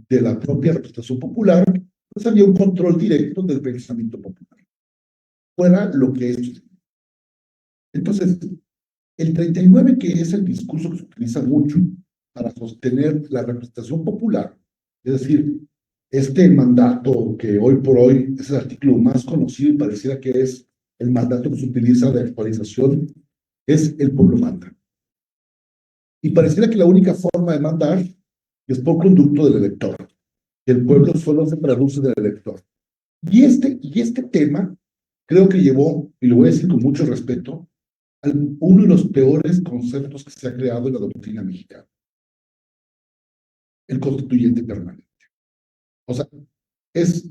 de la propia representación popular, pues había un control directo del pensamiento popular, fuera lo que es. Entonces, el 39, que es el discurso que se utiliza mucho para sostener la representación popular, es decir, este mandato que hoy por hoy es el artículo más conocido y pareciera que es el mandato que se utiliza de actualización, es el pueblo manda. Y pareciera que la única forma de mandar es por conducto del elector. El pueblo solo se traduce del elector. Y este tema creo que llevó, y lo voy a decir con mucho respeto, a uno de los peores conceptos que se ha creado en la doctrina mexicana. El constituyente permanente. O sea, es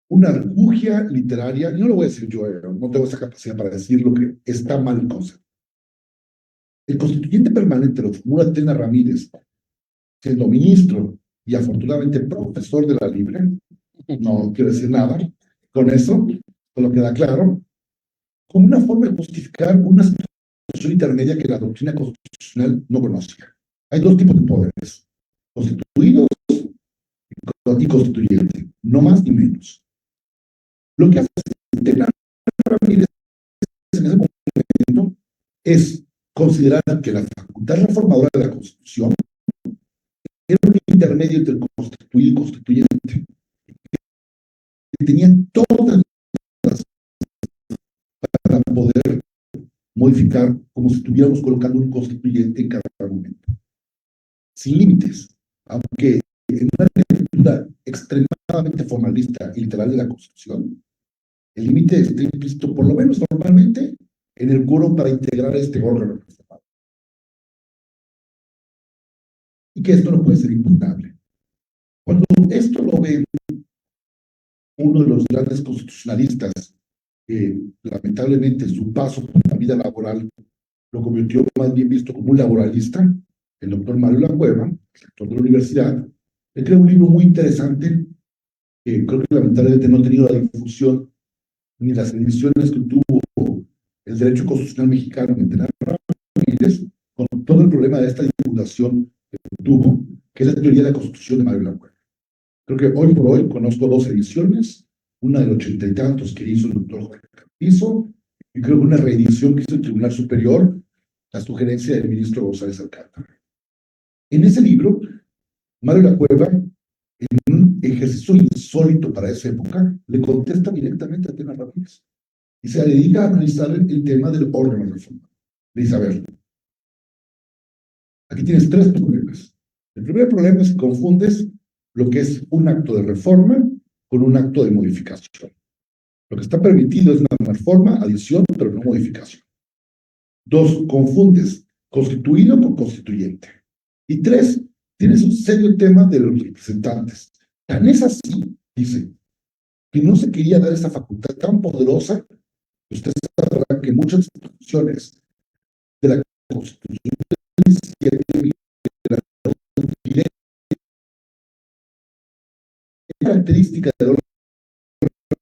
una argucia literaria, y no lo voy a decir yo, no tengo esa capacidad para decir lo que está mal el concepto. El constituyente permanente lo formula Tena Ramírez siendo ministro y afortunadamente profesor de la Libre, no quiero decir nada con eso, solo queda claro, como una forma de justificar una situación intermedia que la doctrina constitucional no conocía. Hay dos tipos de poderes, constituidos y constituyente, no más ni menos. Lo que hace Tena Ramírez en ese momento es considerar que la facultad reformadora de la Constitución era un intermedio entre el constituido y constituyente, que tenía todas las para poder modificar como si estuviéramos colocando un constituyente en cada momento, sin límites, aunque en una lectura extremadamente formalista y literal de la Constitución, el límite está implícito, por lo menos formalmente, en el quórum para integrar este órgano reformado. Y que esto no puede ser impugnable. Cuando esto lo ve uno de los grandes constitucionalistas, que lamentablemente su paso por la vida laboral lo convirtió más bien visto como un laboralista, el doctor Mario Lacueva, rector de la universidad, él creó un libro muy interesante, que creo que lamentablemente no ha tenido la difusión ni las ediciones que tuvo el derecho constitucional mexicano en Tena Ramírez, con todo el problema de esta divulgación que tuvo, que es la teoría de la Constitución de Mario Lacueva. Creo que hoy por hoy conozco dos ediciones, una del 80 y tantos que hizo el doctor Jorge Carpizo, y creo que una reedición que hizo el Tribunal Superior, la sugerencia del ministro González Alcántara. En ese libro, Mario Lacueva, en un ejercicio insólito para esa época, le contesta directamente a Tena Ramírez y se dedica a analizar el tema del órgano de reforma. Le dice, a ver, aquí tienes tres problemas. El primer problema es que confundes lo que es un acto de reforma con un acto de modificación. Lo que está permitido es una reforma, adición, pero no modificación. Dos, confundes constituido con constituyente. Y tres, tienes un serio tema de los representantes. Tan es así, dice, que no se quería dar esa facultad tan poderosa, que usted sabrá que muchas instituciones de la Constitución característica de la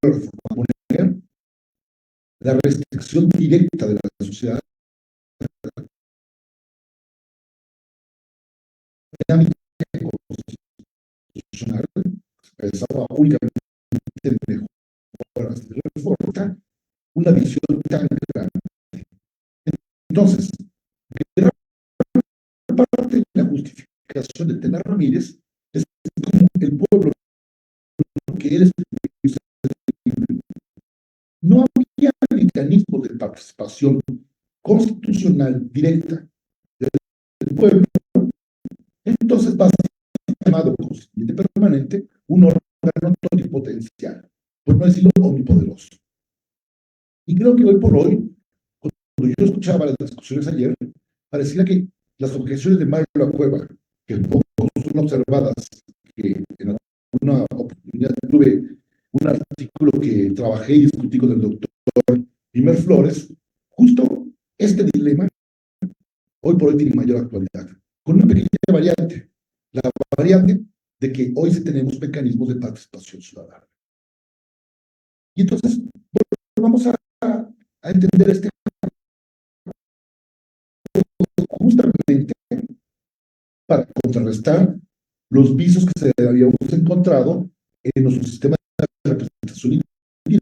reforma, la restricción directa de la sociedad constitucional, se expresaba únicamente en mejoras de reforma, una visión tan grande. Entonces, gran parte de la justificación de Tena Ramírez es como el pueblo que él es, no había mecanismos de participación constitucional directa del pueblo. Entonces va a ser llamado constituyente permanente un órgano pluripotencial, por no decirlo omnipoderoso. Y creo que hoy por hoy, cuando yo escuchaba las discusiones ayer, pareciera que las objeciones de Mario Lacueva, que poco son observadas, que en alguna oportunidad tuve un artículo que trabajé y discutí con el doctor Imer Flores, justo este dilema hoy por hoy tiene mayor actualidad, con una pequeña variante, la variante de que hoy sí tenemos mecanismos de participación ciudadana. Y entonces, bueno, vamos a entender este justamente para contrarrestar los vicios que se habíamos encontrado en nuestro sistema de representación indirecta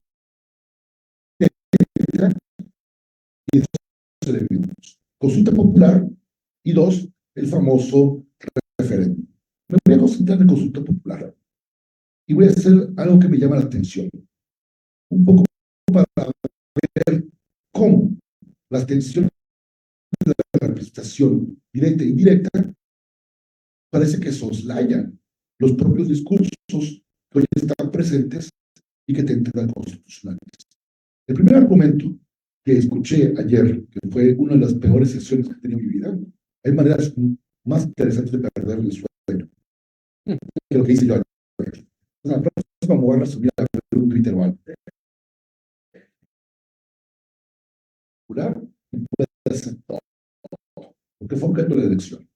y de estos elementos. Consulta popular y dos, el famoso referéndum. Me voy a concentrar en consulta popular y voy a hacer algo que me llama la atención, un poco para ver cómo las tensiones de la representación directa e indirecta parece que soslayan los propios discursos que hoy están presentes y que tentan constitucionales. El primer argumento que escuché ayer, que fue una de las peores sesiones que he tenido en mi vida, hay maneras más interesantes de perder el sueño que lo que hice yo ayer. La próxima me voy a resumir a un Twitter o algo. Y puede ser todo, porque fue objeto de la elección.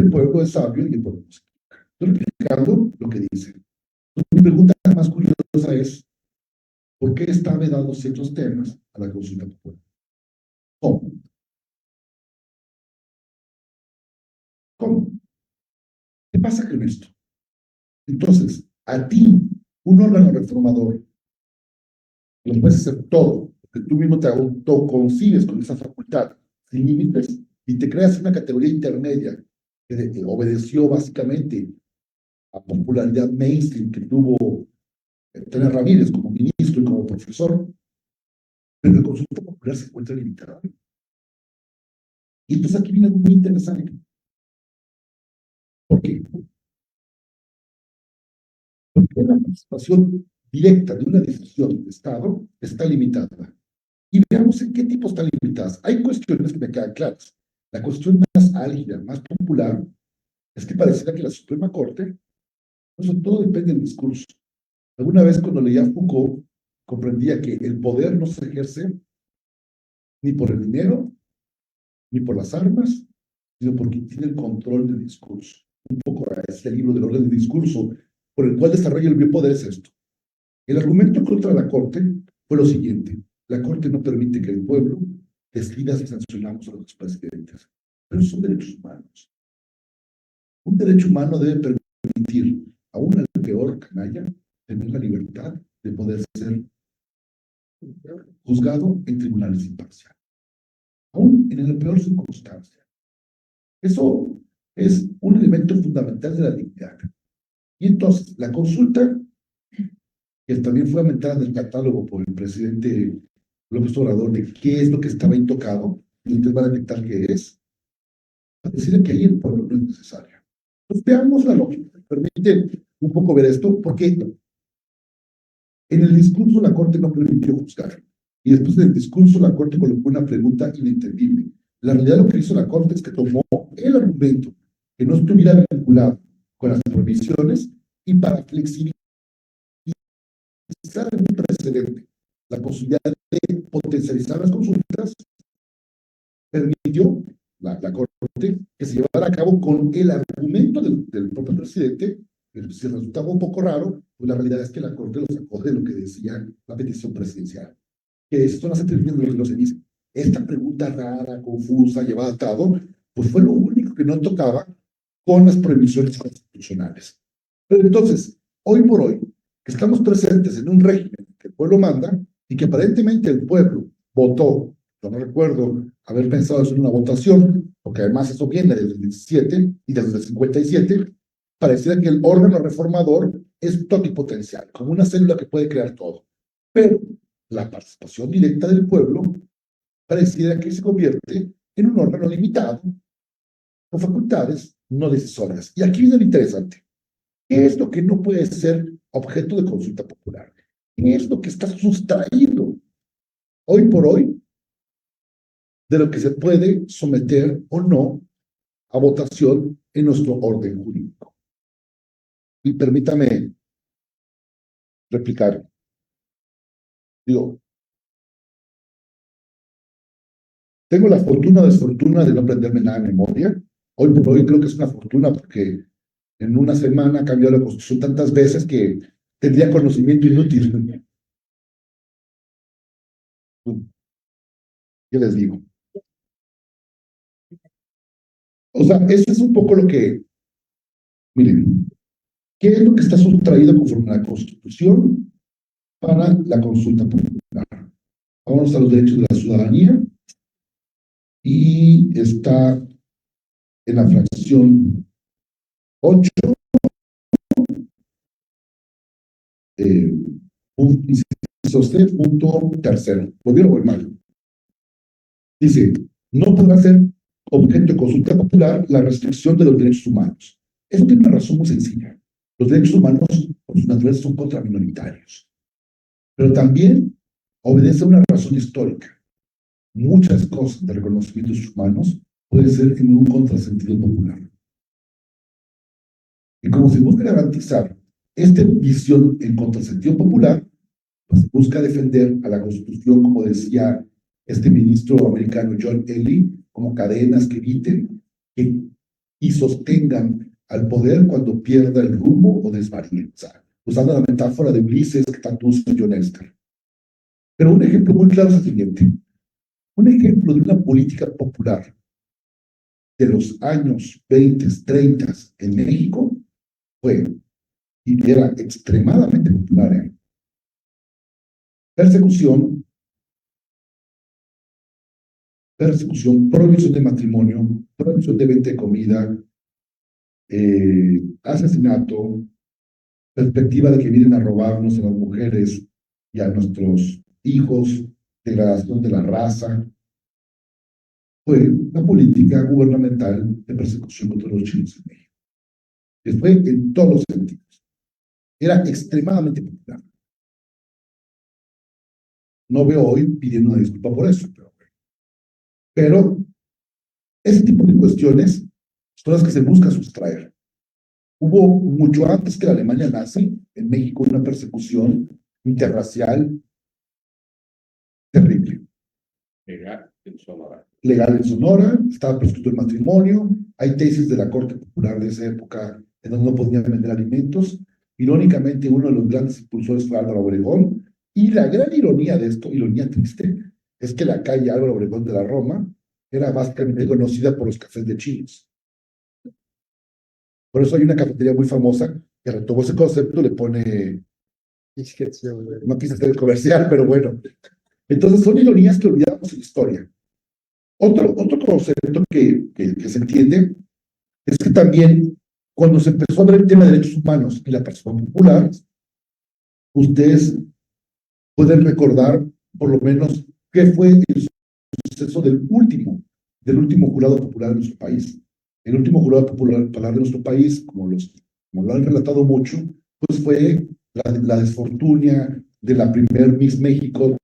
El pueblo es sabio y el pueblo no se equivoca. Estoy explicando lo que dice. Entonces, mi pregunta más curiosa es, ¿por qué está vedado ciertos temas a la consulta popular? ¿Cómo? ¿Cómo? ¿Qué pasa con esto? Entonces, a ti, un órgano reformador, lo puedes hacer todo, porque tú mismo te autoconcibes con esa facultad, sin límites, y te creas una categoría intermedia que obedeció básicamente a popularidad mainstream que tuvo Tener Ramírez como ministro y como profesor, pero la consulta popular se encuentra limitada. Y entonces aquí viene algo muy interesante. ¿Por qué? Porque la participación directa de una decisión de Estado está limitada. Y veamos en qué tipo están limitadas. Hay cuestiones que me quedan claras. La cuestión más álgida, más popular, es que pareciera que la Suprema Corte, eso todo depende del discurso. Alguna vez cuando leía a Foucault, comprendía que el poder no se ejerce ni por el dinero, ni por las armas, sino por quien tiene el control del discurso. Un poco a este libro del orden del discurso, por el cual desarrolla el biopoder es esto. El argumento contra la Corte fue lo siguiente: la Corte no permite que el pueblo decida si sancionamos a los expresidentes. Pero son derechos humanos. Un derecho humano debe permitir, aún al peor canalla, tener la libertad de poder ser juzgado en tribunales imparciales, aún en la peor circunstancia. Eso es un elemento fundamental de la dignidad. Y entonces, la consulta, que también fue aumentada en el catálogo por el presidente López Obrador de qué es lo que estaba intocado, y usted va a detectar qué es, para decir que ahí el pueblo no es necesario. Entonces, veamos la lógica. Permite un poco ver esto, porque en el discurso la Corte no permitió juzgar. Y después del discurso la Corte colocó una pregunta inentendible. La realidad lo que hizo la Corte es que tomó el argumento que no estuviera vinculado con las prohibiciones y para flexibilizar un precedente, la posibilidad de potencializar las consultas, permitió la Corte que se llevara a cabo con el argumento del propio presidente. Pero si resultaba un poco raro, pues la realidad es que la Corte lo sacó de lo que decía la petición presidencial, que son las atribuciones de lo que no se dice. Esta pregunta rara, confusa, llevada a cabo, pues fue lo único que no tocaba con las prohibiciones constitucionales. Pero entonces, hoy por hoy, que estamos presentes en un régimen que el pueblo manda y que aparentemente el pueblo votó, yo no recuerdo haber pensado en una votación, porque además eso viene desde el 17 y desde el 57, pareciera que el órgano reformador es totipotencial, como una célula que puede crear todo. Pero la participación directa del pueblo pareciera que se convierte en un órgano limitado, con facultades no decisorias. Y aquí viene lo interesante. ¿Qué es lo que no puede ser objeto de consulta popular? ¿Qué es lo que está sustraído hoy por hoy de lo que se puede someter o no a votación en nuestro orden jurídico? Y permítame replicar. Digo, tengo la fortuna o desfortuna de no aprenderme nada de memoria. Hoy por hoy creo que es una fortuna porque en una semana cambió la Constitución tantas veces que tendría conocimiento inútil. ¿Qué les digo? O sea, eso es un poco lo que, miren, ¿qué es lo que está sustraído conforme a la Constitución para la consulta popular? Vamos a los derechos de la ciudadanía y está en la fracción 8, inciso C, punto tercero. ¿Volvieron o voy mal? Dice, no podrá ser objeto de consulta popular la restricción de los derechos humanos. Eso tiene una razón muy sencilla. Los derechos humanos, por su naturaleza, son contra minoritarios. Pero también obedece a una razón histórica. Muchas cosas de reconocimientos humanos pueden ser en un contrasentido popular. Y como se busca garantizar esta visión en contrasentido popular, pues se busca defender a la Constitución, como decía este ministro americano John Elly, como cadenas que eviten que y sostengan al poder cuando pierda el rumbo o desvaríe. O sea, usando la metáfora de Ulises que tanto usa John Elster. Pero un ejemplo muy claro es el siguiente. Un ejemplo de una política popular de los años 20, 30 en México fue, y era extremadamente popular, persecución, prohibición de matrimonio, prohibición de venta de comida, asesinato, perspectiva de que vienen a robarnos a las mujeres y a nuestros hijos, degradación de la raza. Fue una política gubernamental de persecución contra los chinos en México. Fue en todos los sentidos. Era extremadamente popular. No veo hoy pidiendo una disculpa por eso, pero ese tipo de cuestiones son las que se busca sustraer. Hubo mucho antes que la Alemania nazi en México una persecución interracial terrible. Legal en Sonora, estaba prescrito el matrimonio, hay tesis de la Corte Popular de esa época en donde no podían vender alimentos. Irónicamente, uno de los grandes impulsores fue Álvaro Obregón, y la gran ironía de esto, ironía triste, es que la calle Álvaro Obregón de la Roma era básicamente conocida por los cafés de chinos. Por eso hay una cafetería muy famosa que retomó ese concepto, le pone, no quise hacer el comercial, pero bueno. Entonces son ironías que olvidamos en la historia. Otro concepto que se entiende es que también cuando se empezó a ver el tema de derechos humanos y la persona popular, ustedes pueden recordar por lo menos qué fue el suceso del último jurado popular de nuestro país. El último jurado popular de nuestro país, como lo han relatado mucho, pues fue la desfortunia de la primer Miss México,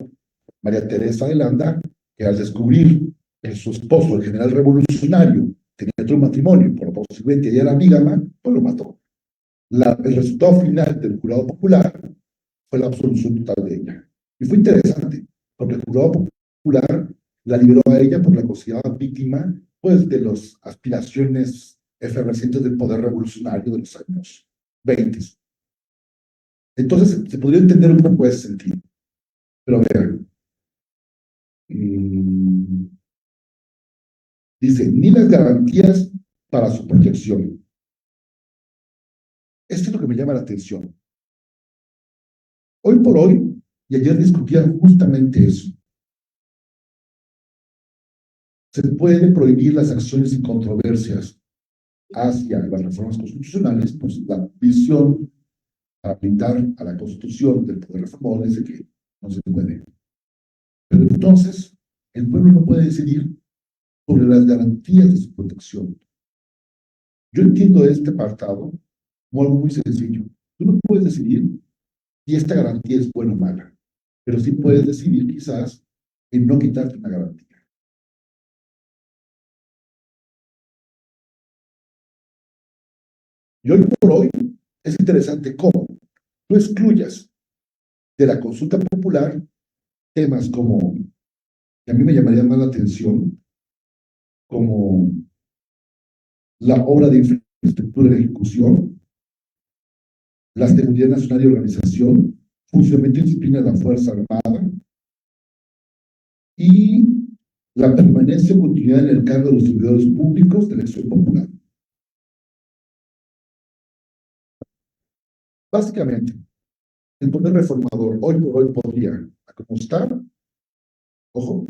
María Teresa de Landa, que al descubrir que su esposo, el general revolucionario, tenía otro matrimonio, por posiblemente ella era bígama, pues lo mató. El resultado final del jurado popular fue la absolución total de ella. Y fue interesante, porque el jurado popular la liberó a ella porque la consideraba víctima, pues, de las aspiraciones efervescentes del poder revolucionario de los años 20. Entonces, se podría entender un poco ese sentido. Pero vean, dice, ni las garantías para su protección. Esto es lo que me llama la atención. Hoy por hoy, y ayer discutían justamente eso, se puede prohibir las acciones y controversias hacia las reformas constitucionales, pues la visión para blindar a la Constitución del poder reformador es de que no se puede. Pero entonces, el pueblo no puede decidir sobre las garantías de su protección. Yo entiendo este apartado como algo muy sencillo. Tú no puedes decidir si esta garantía es buena o mala, pero sí puedes decidir quizás en no quitarte una garantía. Y hoy por hoy es interesante cómo tú excluyas de la consulta popular temas como, que a mí me llamaría más la atención, como la obra de infraestructura de ejecución, la seguridad nacional y organización, funcionamiento y disciplina de la Fuerza Armada y la permanencia o continuidad en el cargo de los servidores públicos de elección popular. Básicamente, el poder reformador hoy por hoy podría, como está, ojo,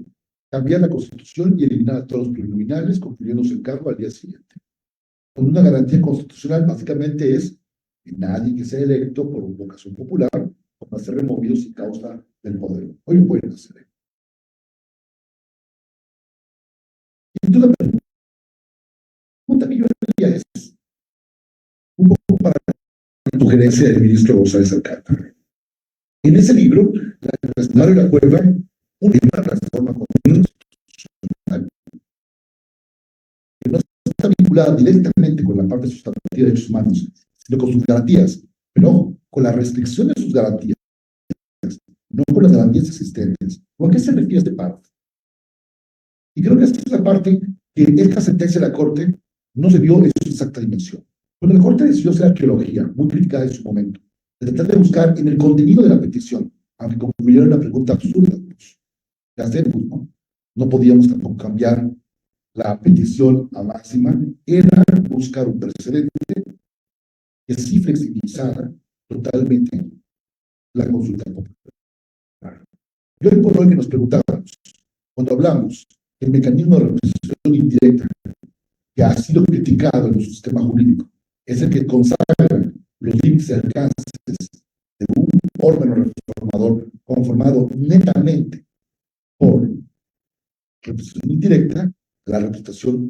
cambiar la Constitución y eliminar a todos los plurinominales, concluyéndose el cargo al día siguiente. Con una garantía constitucional, básicamente es que nadie que sea electo por vocación popular va a ser removido sin causa del poder. Hoy lo pueden hacer. Y entonces la pregunta que yo haría es, un poco para la sugerencia del ministro González Alcántara. En ese libro, la la Cueva, una reforma constitucional que no está vinculada directamente con la parte sustantiva de derechos humanos, sino con sus garantías, pero ojo, con la restricción de sus garantías, no con las garantías existentes. ¿A qué se refiere este párrafo? Y creo que esta es la parte que esta sentencia de la Corte no se vio en su exacta dimensión. Bueno, la Corte decidió hacer arqueología, muy criticada en su momento, de tratar de buscar en el contenido de la petición, aunque concluyera una pregunta absurda. Pues, ¿qué hacemos, no? No podíamos tampoco cambiar la petición a máxima, era buscar un precedente que sí flexibilizara totalmente la consulta popular. Y hoy por hoy que nos preguntábamos, cuando hablamos del mecanismo de representación indirecta que ha sido criticado en nuestro sistema jurídico, es el que consagra los límites y alcances de un órgano reformador conformado netamente por representación indirecta. La representación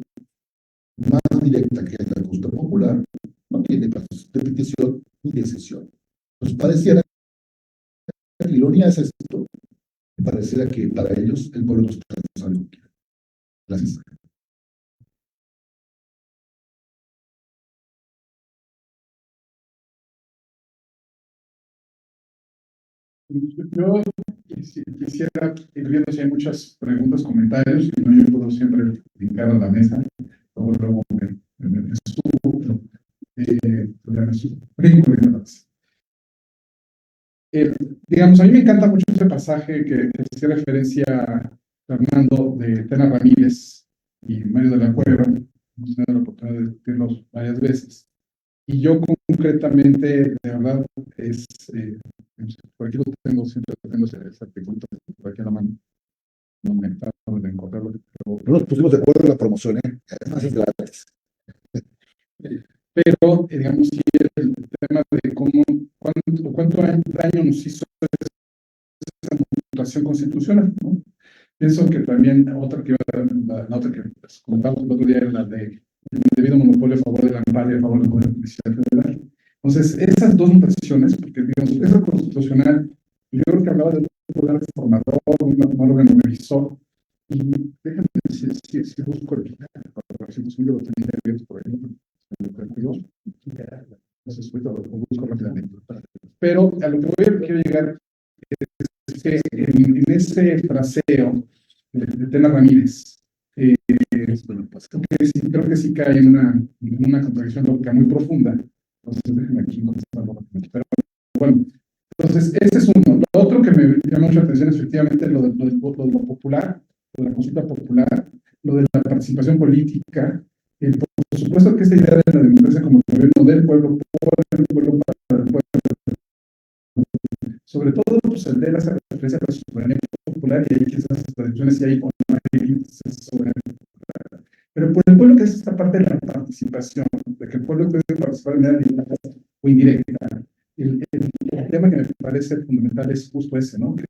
más directa, que es la consulta popular, no tiene plazos de petición ni de sesión. Nos pareciera que la ironía es esto, pareciera que para ellos el pueblo no está pensando lo que quiere. Gracias. Yo quisiera ir viendo si hay muchas preguntas, comentarios, y no, yo puedo siempre brincar a la mesa, luego me subo, brinco de la mesa. Digamos, a mí me encanta mucho ese pasaje que hacía referencia a Fernando de Tena Ramírez y Mario de la Cueva. Hemos tenido la oportunidad de discutirlos varias veces. Y yo concretamente, de verdad, por aquí lo tengo, siempre tengo esa pregunta por aquí a la mano. No me trato de encontrarlo. No nos pusimos de acuerdo en la promoción, además es gratis. Pero, digamos, sí, el tema de cuánto daño nos hizo esa mutación constitucional, ¿no? Pienso que también otra que comentamos el otro día era la de el debido monopolio a favor de la amparo y a favor del Poder Judicial Federal. Entonces, esas dos mutaciones, porque digamos, esa constitucional, yo creo que hablaba de un poder reformador, un órgano revisor, y déjenme decir, si busco el yo lo tenía abierto por ahí, entonces ahorita lo busco rápidamente. Pero a lo que quiero llegar es que en ese fraseo de Tena Ramírez, creo que sí cae en una contradicción lógica muy profunda. Entonces, déjenme aquí contestarlo. Pero bueno, entonces, ese es uno. Lo otro que me llama mucha atención es efectivamente lo de lo popular, lo de la consulta popular, lo de la participación política. Por supuesto que esta idea de la democracia como gobierno del pueblo, por el pueblo, para el pueblo, sobre todo pues, el de la referencia a la soberanía popular, y ahí quizás las tradiciones y hay o no hay límites a esa soberanía popular. Pero por el pueblo, que es esta parte de la participación, de que el pueblo puede participar de manera directa o indirecta. El tema que me parece fundamental es justo ese, ¿no? Que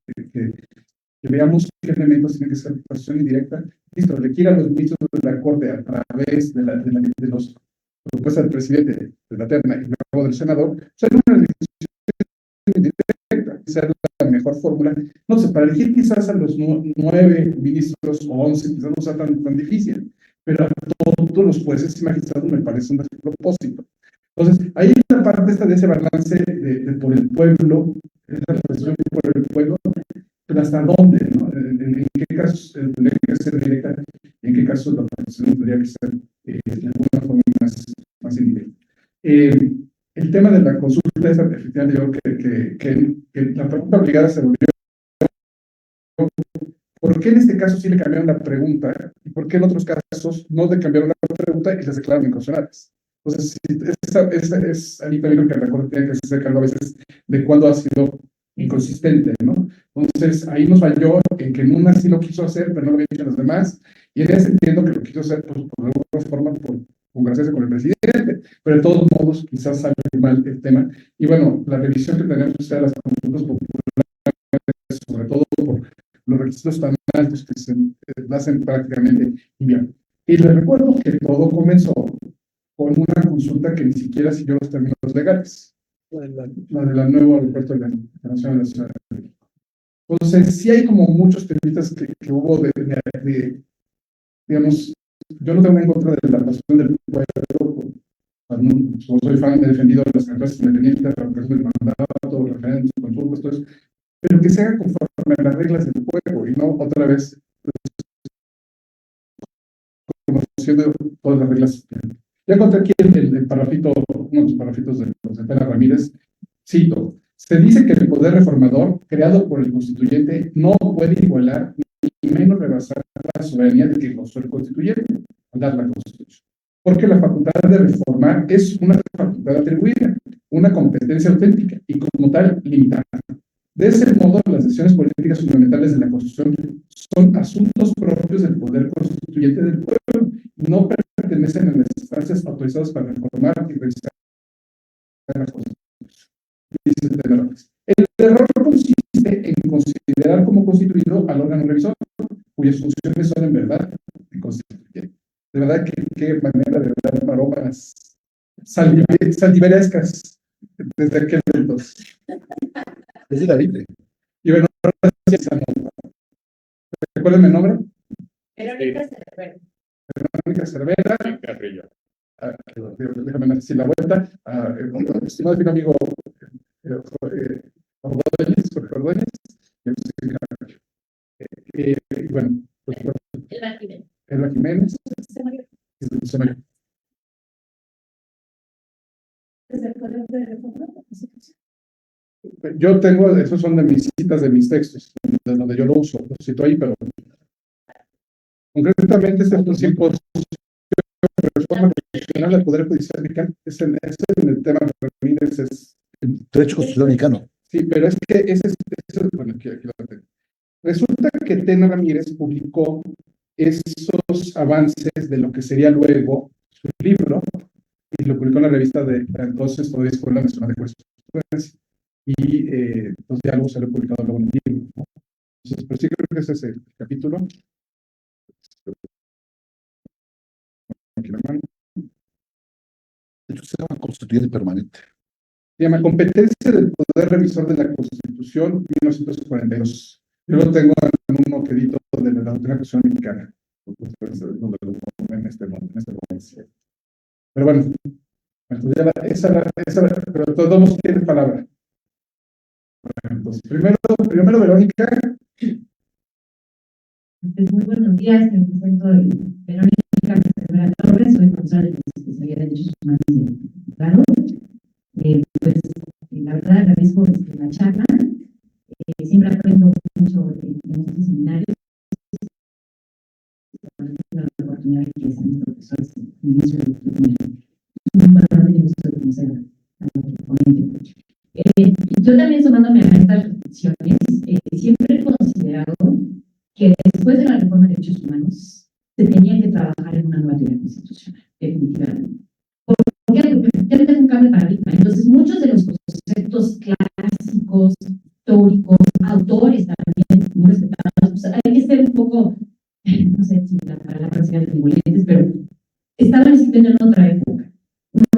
veamos qué elementos tienen que ser participación indirecta. Listo, requiere a los ministros de la Corte a través de los propuestas del presidente de la terna y luego del senador, ser una elección indirecta, ser la mejor fórmula. No sé, para elegir quizás a los 9 ministros o 11, quizás no sea tan difícil, pero a todos los jueces y magistrados me parece un despropósito. Entonces, ahí la parte esta de ese balance de por el pueblo, esa relación por el pueblo, pero hasta dónde, ¿no? En qué casos tendría que ser directa, en qué casos la participación tendría que ser de alguna forma más indirecta. El tema de la consulta es efectivamente, yo creo que la pregunta obligada se volvió ¿por qué en este caso sí le cambiaron la pregunta? ¿Y por qué en otros casos no le cambiaron la pregunta y las declararon inconstitucionales? Entonces, es ahí también lo que la Corte tiene que hacerse cargo a veces de cuándo ha sido inconsistente, ¿no? Entonces, ahí nos falló en que en una sí lo quiso hacer, pero no lo había dicho a los demás, y en ese entiendo que lo quiso hacer pues, por alguna forma, por congraciarse con el presidente, pero de todos modos quizás sale mal el tema. Y bueno, la revisión que tenemos que hacer a las consultas populares, sobre todo por los requisitos tan altos que se hacen prácticamente inviables. Y les recuerdo que todo comenzó con una consulta que ni siquiera siguió los términos legales, la de la nueva aeropuerto internacional de la Ciudad de México. Entonces, sí hay como muchos temitas que hubo digamos, yo no tengo en contra de la pasión del pueblo, no soy fan, he defendido las carreras independientes, la revocación del mandato, referéndums, consultas, todo eso, pero que se haga conforme a las reglas del juego y no otra vez conociendo todas las reglas Ya encontré aquí el parrafito, uno de los parrafitos de José Tena Ramírez. Cito: se dice que el poder reformador creado por el constituyente no puede igualar ni menos rebasar la soberanía de quien gozó el constituyente al dar la constitución. Porque la facultad de reformar es una facultad atribuida, una competencia auténtica y como tal limitada. De ese modo, las decisiones políticas fundamentales de la Constitución son asuntos propios del poder constituyente del pueblo, no pertenecen a las instancias autorizadas para reformar y revisar la Constitución. Dice Tena Ramírez. El error consiste en considerar como constituido al órgano revisor, cuyas funciones son en verdad de constituyente. De verdad que qué manera de dar maromas saldivarescas desde aquel entonces. Es de la Biblia. Y bueno, ¿recuerdan el nombre? Verónica Cervera. Verónica Cervera. Déjame decir la vuelta. Estimado mi amigo Jorge Ordóñez. Y bueno, pues, Elba Jiménez. José María. Yo tengo, esos son de mis citas, de mis textos, de donde yo lo uso, lo cito ahí, pero concretamente este principio de reforma constitucional del Poder Judicial mexicano es en el tema de Ramírez, es El derecho constitucional mexicano. sí, pero es que ese es bueno, aquí lo tengo. Resulta que Tena Ramírez publicó esos avances de lo que sería luego su libro y lo publicó en la revista de entonces todavía Escuela Nacional de Jurisprudencia. Y los diálogos se han publicado luego en el libro, ¿no? Entonces, pero sí creo que ese es el capítulo. Aquí la mano. De hecho, se llama constituyente permanente. Se llama Competencia del Poder Revisor de la Constitución 1942. Yo lo tengo en un moquedito de la doctrina constitucional mexicana, donde lo pongo en este momento. Pero bueno, pero todos tienen palabra. Entonces, primero Verónica. Pues muy buenos días, me presento Verónica Cervera Torres, soy profesora de la especialidad de Derechos Humanos de Claro. Pues la verdad agradezco la charla, siempre aprendo mucho en estos seminarios, la oportunidad de que sean profesores de inicio de un valor de gusto de conocer a los ponentes. Yo también sumándome a estas reflexiones, siempre he considerado que después de la reforma de derechos humanos se tenía que trabajar en una nueva teoría constitucional, definitivamente. Porque ya tengo un cambio de paradigma. Entonces, muchos de los conceptos clásicos, históricos, autores también muy respetados, pues hay que ser un poco, no sé si la palabra sea benevolentes, pero estaban escribiendo en otra época.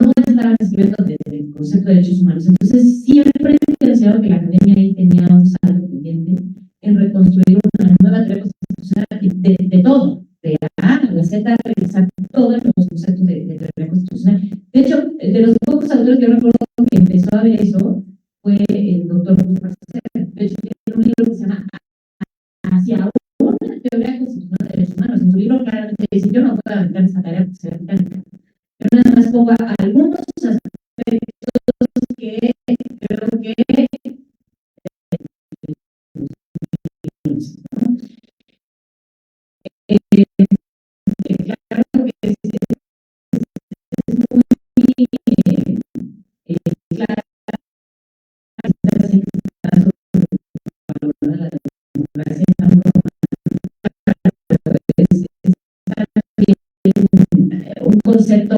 No estaban escribiendo desde el concepto de derechos humanos. Entonces, siempre he considerado que la academia ahí tenía un salto pendiente en reconstruir una nueva teoría constitucional de todo, de la A a la Z, revisar todos los conceptos de teoría constitucional. De hecho, de los pocos autores que yo recuerdo que empezó a ver eso fue el doctor Ruth Marcel. De hecho, tiene un libro que se llama Hacia una teoría constitucional de derechos humanos. En su libro claramente dice: yo no puedo aventar esa tarea porque será titánica. Pero nada más pongo algunos aspectos que creo que claro que es muy clara la democracia, un concepto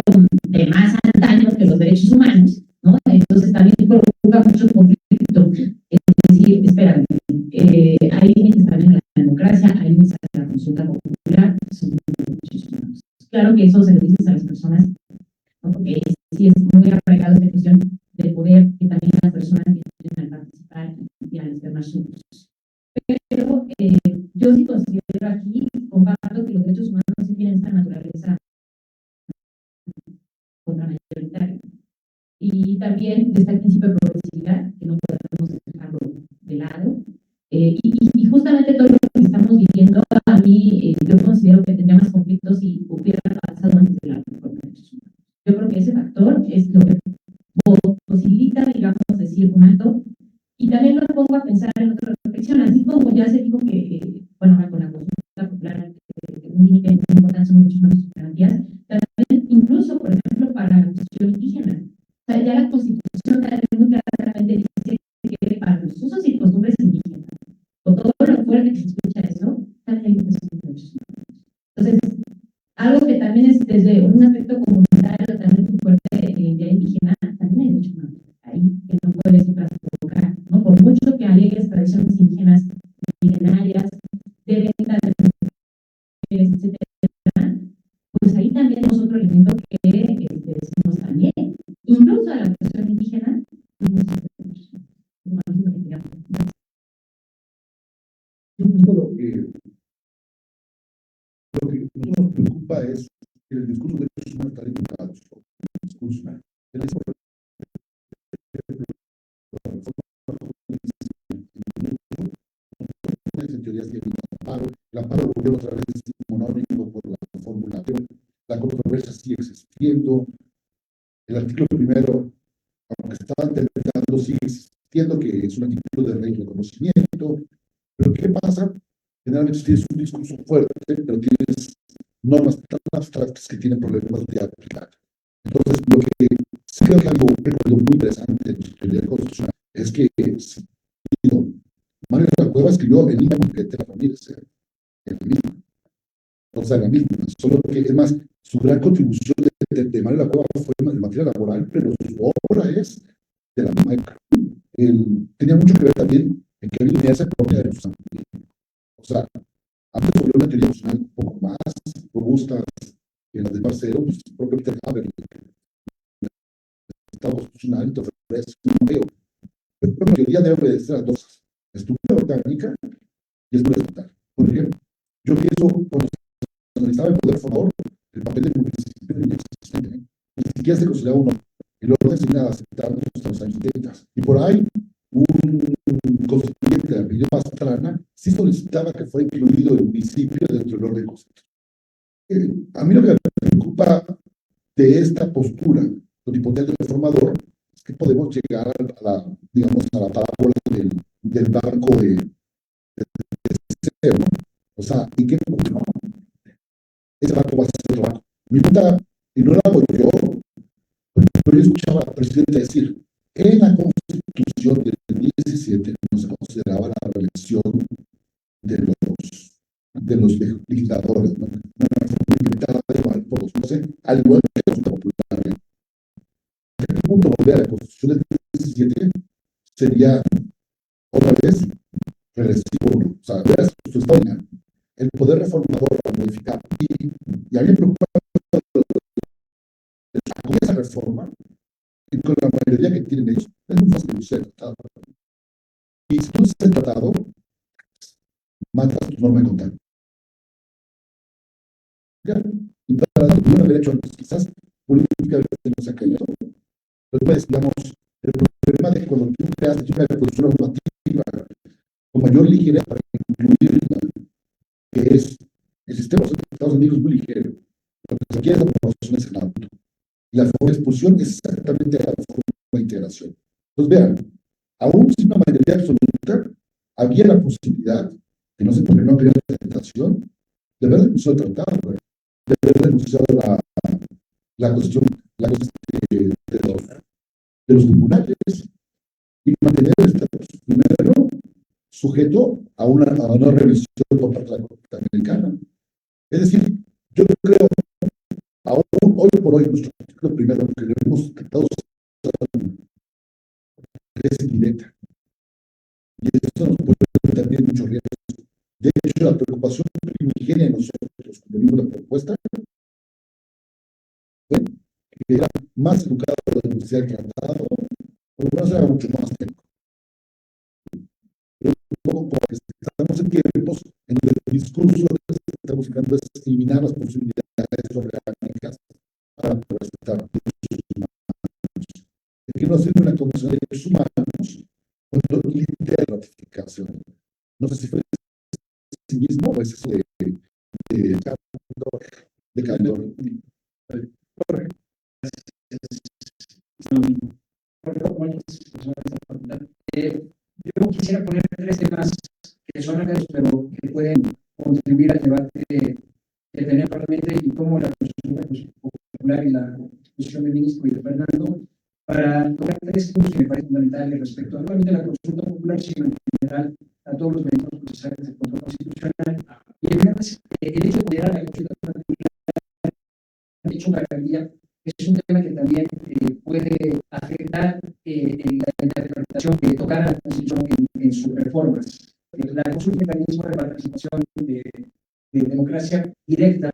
de más antaño que los derechos humanos, ¿no? Entonces también provoca mucho conflicto. Es decir, espérame, hay límites también a la democracia, hay límites a la consulta popular, son derechos humanos. Claro que eso se lo dices a las personas, ¿no? Porque sí es muy arraigado esta cuestión del poder que también las personas tienen al participar y al externar sus votos. Pero yo sí considero aquí, comparto que los derechos humanos sí tienen esta naturaleza contramayoritaria. Y también está el principio de progresividad, que no podemos dejarlo de lado. Y justamente todo lo que estamos viviendo, a mí, yo considero que tendría más conflictos si hubiera pasado antes de la reforma de derechos humanos. posibilita, digamos, decir un alto. Y también lo pongo a pensar en otra reflexión, así como ya se dijo que, bueno, con la consulta popular, un límite muy importante son los derechos humanos y garantías, también incluso, por ejemplo, para la cuestión indígena. O sea, ya la Constitución muy claramente dice que para los usos y costumbres indígenas, con todo lo fuerte que se escucha eso, también hay limitación de derechos humanos. Entonces, algo que también es desde un aspecto comunitario también muy fuerte de la identidad indígena, también hay derechos humanos ahí que no puedes trastocar, ¿no? Por mucho que alegues tradiciones indígenas milenarias, de venta de mujeres, etcétera, pues ahí también es otro elemento que decimos también, incluso a la cuestión indígena, Lo que nos preocupa es que el discurso de derechos humanos está limitado. El discurso en teoría tiene el amparo volvió otra vez monónico por la formulación, la controversia sigue existiendo, el artículo primero, aunque se estaba intentando, sigue existiendo, que es un artículo de ley de reconocimiento, pero ¿qué pasa? Generalmente tienes un discurso fuerte, pero tienes normas tan abstractas que tienen problemas de aplicar. Entonces, lo que sí creo que algo muy interesante en la teoría constitucional es que digo, Mario de la Cueva escribió en línea con que la familia sea en la misma, o sea, la misma, solo que es más, su gran contribución de Mario de la Cueva fue en materia laboral, pero su obra es de la misma época. Tenía mucho que ver también en que había una idea propia de los. O sea, antes volvió una teoría constitucional un poco más robusta que las de Marcelo, pues propiamente Haber, el Estado constitucional, entonces no veo. Pero la mayoría debe obedecer a las dos cosas: estructura orgánica y estructura estatal. Por ejemplo, yo pienso, cuando se analizaba el poder formador, el papel del municipio era inexistente, ni siquiera se consideraba uno. El orden se iba aceptando hasta los años 70. Y por ahí, un constituyente de apellido Pastrana sí solicitaba que fuera incluido el municipio dentro del orden constitucional. A mí lo que me preocupa de esta postura, lo hipotético reformador, es que podemos llegar a la, digamos, a la parábola del barco de Teseo, ¿no? O sea, ¿y qué punto? Ese barco va a ser otro barco. Mi pregunta, y no la hago yo, pero yo escuchaba al presidente decir, en la Constitución del 17 no se consideraba la reelección de los legisladores, ¿no? Una reforma implementada igual por los 12, al igual que la Consulta Popular. ¿En qué punto volver a la Constitución del 17 sería otra vez regresivo, ¿no? O sea, veas su historia, el poder reformador para modificar. Y a mí me preocupa con esa reforma y con la mayoría que tienen ellos, es muy fácil usar el tratado. Y si tú usas el tratado, matas tu norma de contacto. Y para dar un derecho antes, quizás políticamente no se ha caído. Pero pues, digamos, el problema de cuando tú creas una disposición normativa con mayor ligereza para incluirla, que es el sistema de los Estados Unidos muy ligero, lo que se requiere es la aprobación del Senado. Y la forma de expulsión es exactamente la forma de integración. Entonces, vean, aún sin una mayoría absoluta, había la posibilidad, que no sé por qué no había la tentación, de haber denunciado el tratado, de haber denunciado la cuestión de los tribunales y mantener el estatus primero sujeto a una revisión por parte de la Corte Americana. Es decir, yo creo, aún hoy por hoy, nuestro artículo primero, que lo hemos tratado es indirecta. Y esto nos puede también mucho riesgo. De hecho, la preocupación primigenia de nosotros, cuando vimos la propuesta, fue que era más educado de la Universidad del Tratado, pero no será mucho más técnico. Pero un poco porque estamos en tiempos en donde el discurso que estamos buscando es eliminar las posibilidades orgánicas para presentar derechos humanos. ¿De qué nos sirve una Convención de Derechos Humanos cuando limita la ratificación? No sé si fue sí mismo o es eso de Candor. anónimo. Yo quisiera poner tres temas que son acá, pero que pueden contribuir al debate que tenemos actualmente y cómo la Constitución Popular y la Constitución del Ministro y de Fernando, para tocar tres puntos que me parecen fundamentales respecto a no solamente a la Consulta Popular, sino en general a todos los mecanismos procesales del control constitucional. Y el primero es el hecho de poder a la Consulta Popular, de hecho, la alcaldía es un tema que también puede afectar la interpretación de tocar a la Constitución en sus reformas. La consulta es un mecanismo de participación de democracia directa,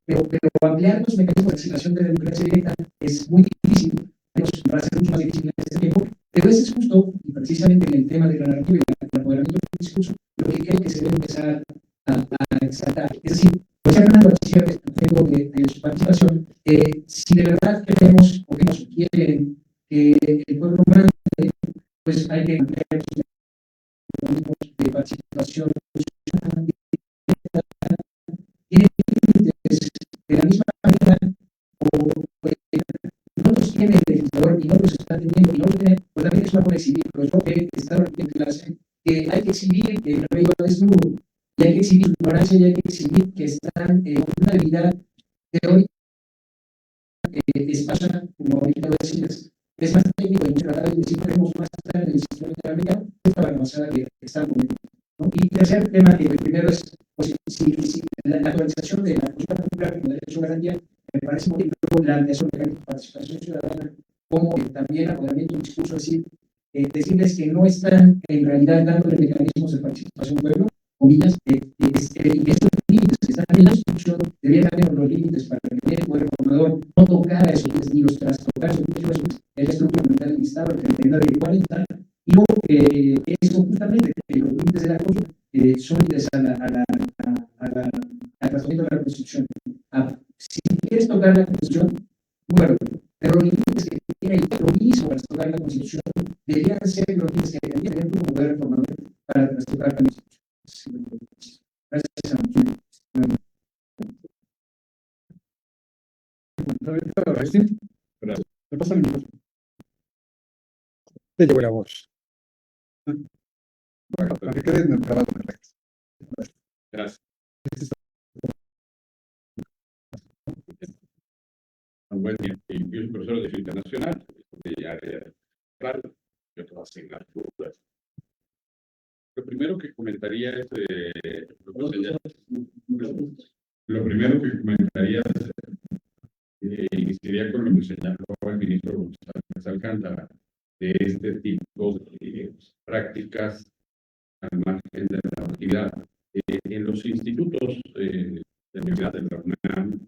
pero ampliar los mecanismos de participación de democracia directa es muy difícil, va a ser mucho más difícil en este tiempo, pero ese es justo, y precisamente en el tema de la narrativa y el apoderamiento del discurso, lo que creo que se debe empezar a exaltar. Es decir, pues Fernando decía respecto de su participación, si de verdad queremos o quieren que el pueblo mande, pues hay que ampliar los mecanismos de participación de la misma manera, o no los tiene el legislador y no los está teniendo, y no los tiene, pues también es una buena exhibir, pero yo que está en clase, que hay que exhibir el rey desnudo, y hay que exhibir su ignorancia, y hay que exhibir que están con una habilidad teórica espasa, como ahorita lo decías, es más técnico y tratar de decir queremos más estar en el sistema interamericano, esta barrabasada que están cometiendo. ¿No? Y tercer tema, el primero es pues, si la actualización de la Consulta Popular como derecho de garantía, me parece muy importante la ampliación de la participación ciudadana, como también apoderamiento del discurso, es decir, decirles que no están en realidad dándole mecanismos de participación al pueblo, comillas, y esos límites que están en la Constitución debían darle los límites para que el poder reformador no tocara esos límites ni los trastocara esos límites, es la estructura fundamental del Estado, el 39 y el 40, y luego eso justamente, que los límites de la Constitución son límites al tratamiento de la Constitución. Si quieres tocar la Constitución, bueno, pero los límites que tiene el mismo para tocar la Constitución deberían ser los límites que debería tener tu poder reformador para trastocar la Constitución. Gracias a mucho. Me pasa el micrófono. Te llevo la voz. Para que quede en el trabajo perfecto. Gracias. Buen día. Yo soy profesor de Derecho Internacional, de área claro, y otras asignaturas. Lo primero que comentaría es lo primero que comentaría iniciaría con lo que señaló el ministro González Alcántara de este tipo de prácticas al margen de la actividad. En los institutos de la Universidad de la UNAM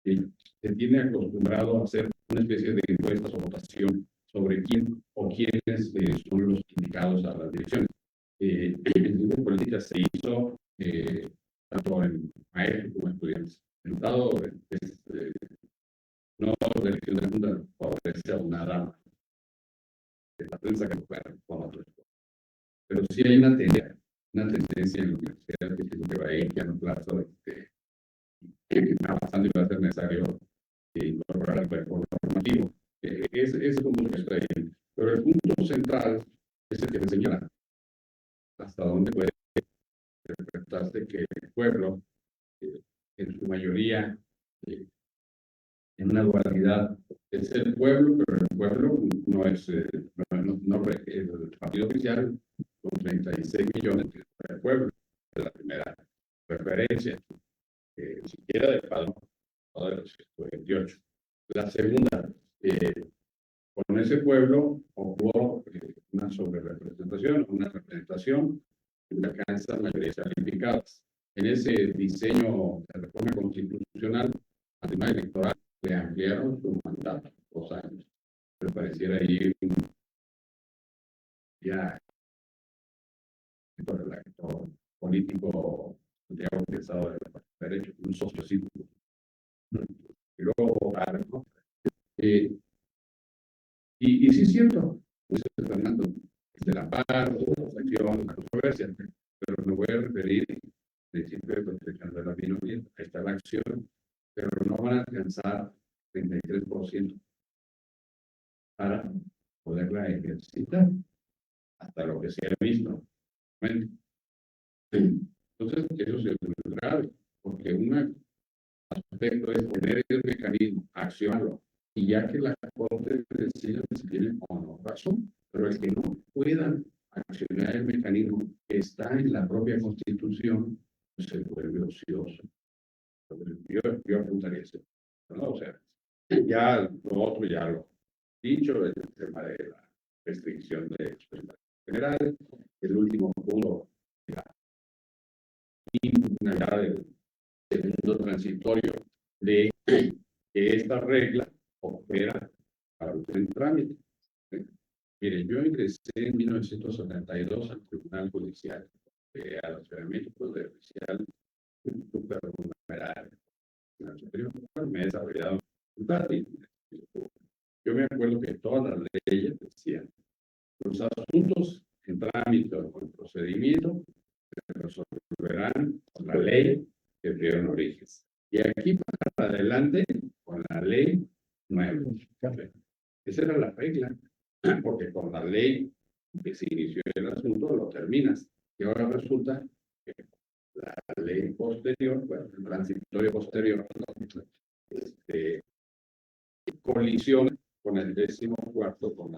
se tiene acostumbrado a hacer una especie de encuestas o votación sobre quién o quiénes son los indicados a las direcciones. En ciencias políticas se hizo tanto en maestros como en estudiantes. El resultado es no de elección de junta favorece a una dama. La prensa que fuera con otros. Pero sí hay una tendencia en la universidad que va a ir ya en un plazo que está avanzando y va a ser necesario incorporar al cuerpo normativo. Ese es un punto que está ahí. Pero el punto central es el que te señala hasta dónde puede interpretarse que el pueblo, en su mayoría, en una dualidad, es el pueblo, pero el pueblo no es el partido oficial con 36 millones del pueblo, de la primera referencia, siquiera del padrón de 28. La segunda, con ese pueblo hubo una sobrerepresentación, una representación que alcanza mayorías calificadas. En ese diseño de reforma constitucional, al tema electoral, le ampliaron su mandato 2 años. Me pareciera ahí ya por el actor político Santiago Pesado de la derecho, un sociocírculo. Y luego algo. Y sí es cierto, dice Fernando, de la paz, de la acción, de la controversia, pero me voy a referir al principio de protección de la minoría. Ahí está la acción, pero no van a alcanzar 33%. para poderla ejercitar, hasta lo que se ha visto. Bueno, entonces, eso es muy grave, porque un aspecto es poner el mecanismo, accionarlo, y ya que la Corte decida si tiene o no razón, pero el que no puedan accionar el mecanismo que está en la propia Constitución, pues se vuelve ocioso. Yo apuntaría eso, ¿no? O sea, ya lo otro ya lo he dicho, el tema de la restricción de expresiones generales, el último punto, la impugnación del segundo transitorio de que esta regla opera para el trámite. Mire, yo ingresé en 1972 al Tribunal Judicial a la Ciudad de México de oficial supernumerario. Me he desarrollado. Yo me acuerdo que todas las leyes decían los asuntos en trámite o en procedimiento se resolverán con la ley que dieron origen. Y aquí para adelante con la ley nueva. Esa era la regla, porque con la ley que se inició el asunto lo terminas. Y ahora resulta que la ley posterior, bueno, el transitorio posterior, colisiona con el 14º con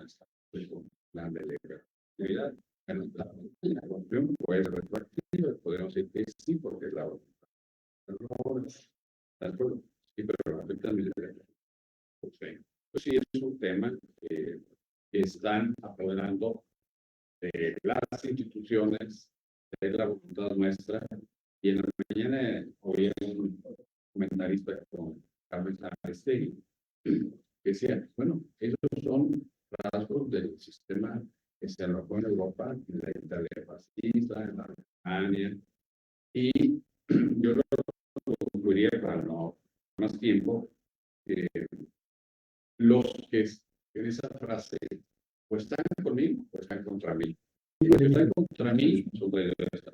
el plan de legalidad. La cuestión puede ser retroactiva, podemos decir que sí, porque es la voluntad. ¿De acuerdo? Sí, pero afecta a mi derecho. Pues sí, es un tema que están apoderando de las instituciones, de la voluntad nuestra. Y en la mañana oí un comentarista con Carmen Aristegui que decía, bueno, esos son rasgos del sistema que se alojó en Europa, en la Italia fascista, en la Alemania, y yo lo concluiría para no más tiempo, los que en esa frase pues están conmigo o están contra mí. Y los que están contra mí son de esta.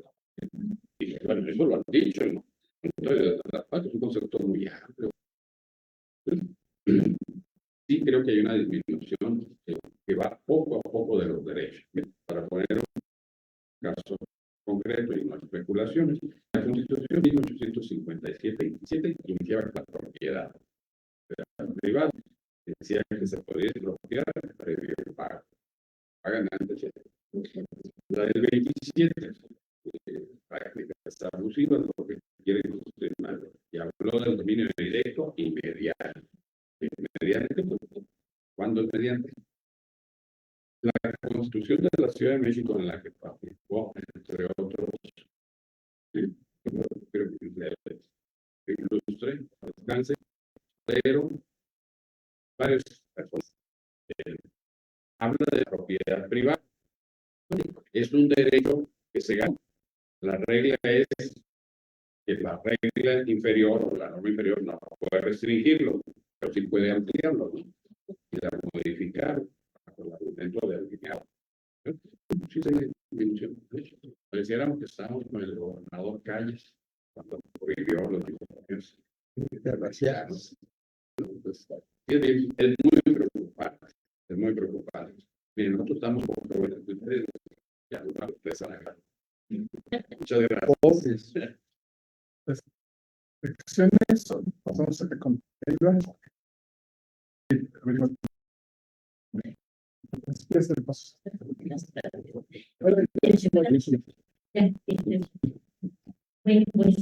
Y bueno, eso lo han dicho, ¿no? Entonces, es un concepto muy amplio. Sí, creo que hay una disminución que va poco a poco de los derechos. Para poner un caso concreto y no especulaciones, la Constitución de 1857 iniciaba con la propiedad privada. Decía que se podía expropiar previo pago. Pagan antes. La del 27, prácticas abusivas, lo que quiere cuestionar. Y habló del dominio directo y mediante. Mediante, ¿cuándo es mediante? La Constitución de la Ciudad de México, en la que participó, entre otros, creo que ilustre, alcance, pero varios personas. Habla de propiedad privada. Es un derecho que se gana. La regla es que la regla inferior o la norma inferior no puede restringirlo, pero sí puede ampliarlo, ¿no? Y modificar bajo el argumento de alineado. Sí, pareciéramos que estamos con el gobernador Calles cuando prohibió los divorcios raciales. Es muy preocupante, es muy preocupante. Miren, nosotros estamos con problemas de ustedes. Ya, muchas gracias. Reflexiones, pasamos a la contienda. Bueno, pues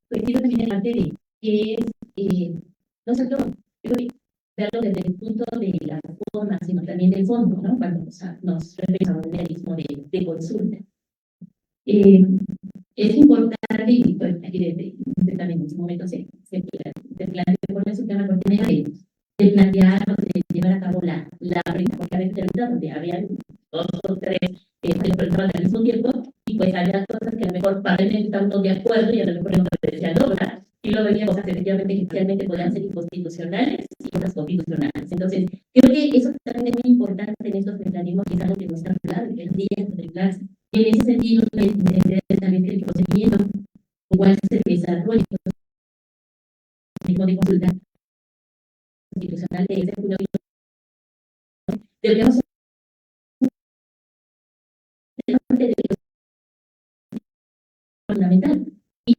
coincido también en parte de que es no solo verlo desde el punto de la forma, sino también del fondo, ¿no? Cuando nos referimos a un mecanismo de consulta. Es importante, y bueno, aquí también en este momento se plantea por su tema por tener de plantear o de llevar a cabo la pregunta donde había 2 o 3 personas al mismo tiempo, y pues había cosas que a lo mejor probablemente estamos de acuerdo y a lo mejor no decían no, ¿verdad? Y luego había cosas efectivamente que inicialmente podían ser inconstitucionales y otras constitucionales. Entonces, creo que eso también es muy importante en estos mecanismos, que es algo que nos está hablando, que es contemplarse. En ese sentido, entender también que el procedimiento, cuál es el desarrollo de consulta constitucional de ese deberíamos ser parte de lo fundamental. Y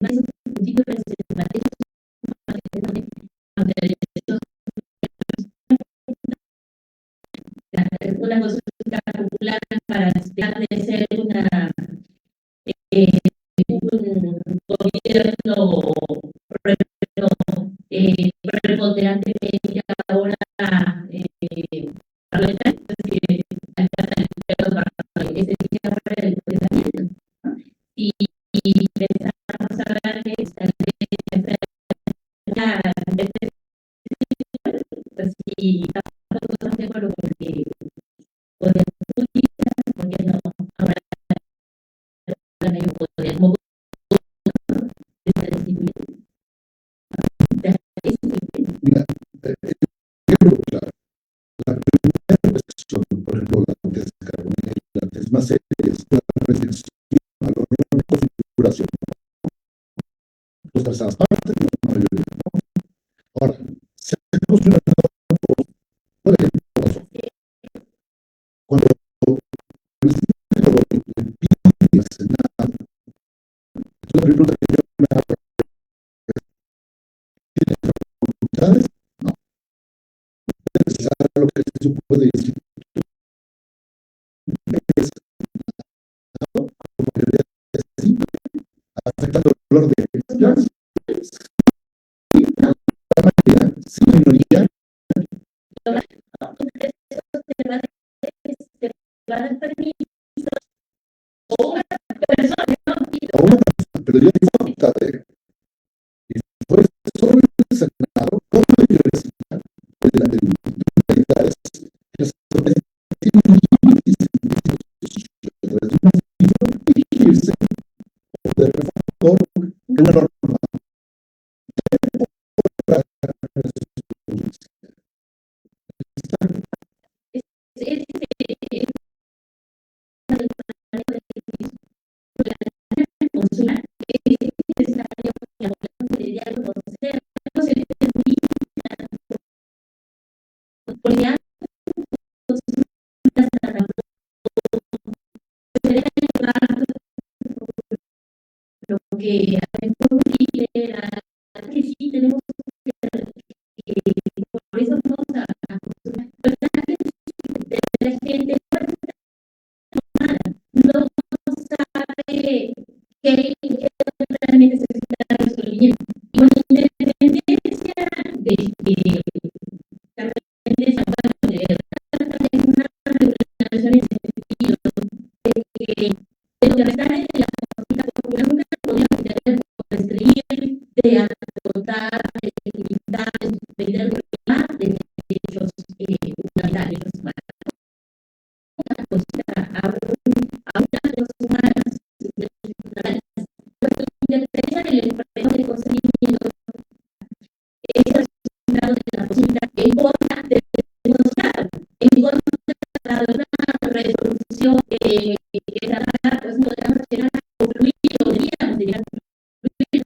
esos principios preservativos una consulta popular para dejar de ser un gobierno preponderantemente ahora parlamentario, y empezamos a hablar de esta pues sí, tampoco estamos de acuerdo porque porque no ahora podemos Mira, yo creo que la primera reflexión, por ejemplo, la descarbonización, la más seria, es la reflexión a la configuración. Los trazadas partes, la mayoría no. Ahora, si hacemos una por ejemplo, cuando el Ministerio le pide al Senado, la pregunta que yo me hago, ¿tiene facultades? No. Es lo que se puede decir. Afectando el dolor de la mayoría, sí, minoría. Pero yo digo facultad, y fue solo el Senado, con mayoría de la autoridades, que las autoridades tienen un límite de dirigirse o de reformar una norma lo que era que sí tenemos que por eso vamos a la gente no sabe que realmente se está resolviendo. Y con independencia de que una regulación en sentido de que lo que está en la consulta popular nunca podríamos tener por restringir, de acotar, de limitar, de suspender de derechos fundamentales. Una consulta a una persona independencia del emprendedor de conseguimiento es el resultado de la consulta en contra de en contra de una resolución que pues podríamos llegar a concluir o deberíamos llegar a concluir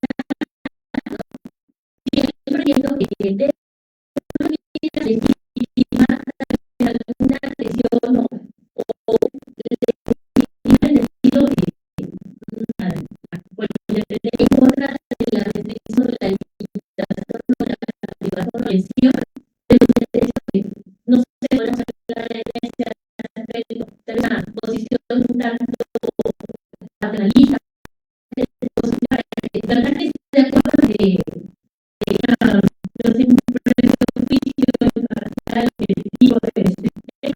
siempre viendo que de legitima alguna lesión o legitima en el sentido de en contra de la restricción de la limitación o la privación de los derechos que no se pueden hablar en ese aspecto, tener una posición un tanto paternalista, para que realmente esté de acuerdo que no se un prejuicio para el objetivo de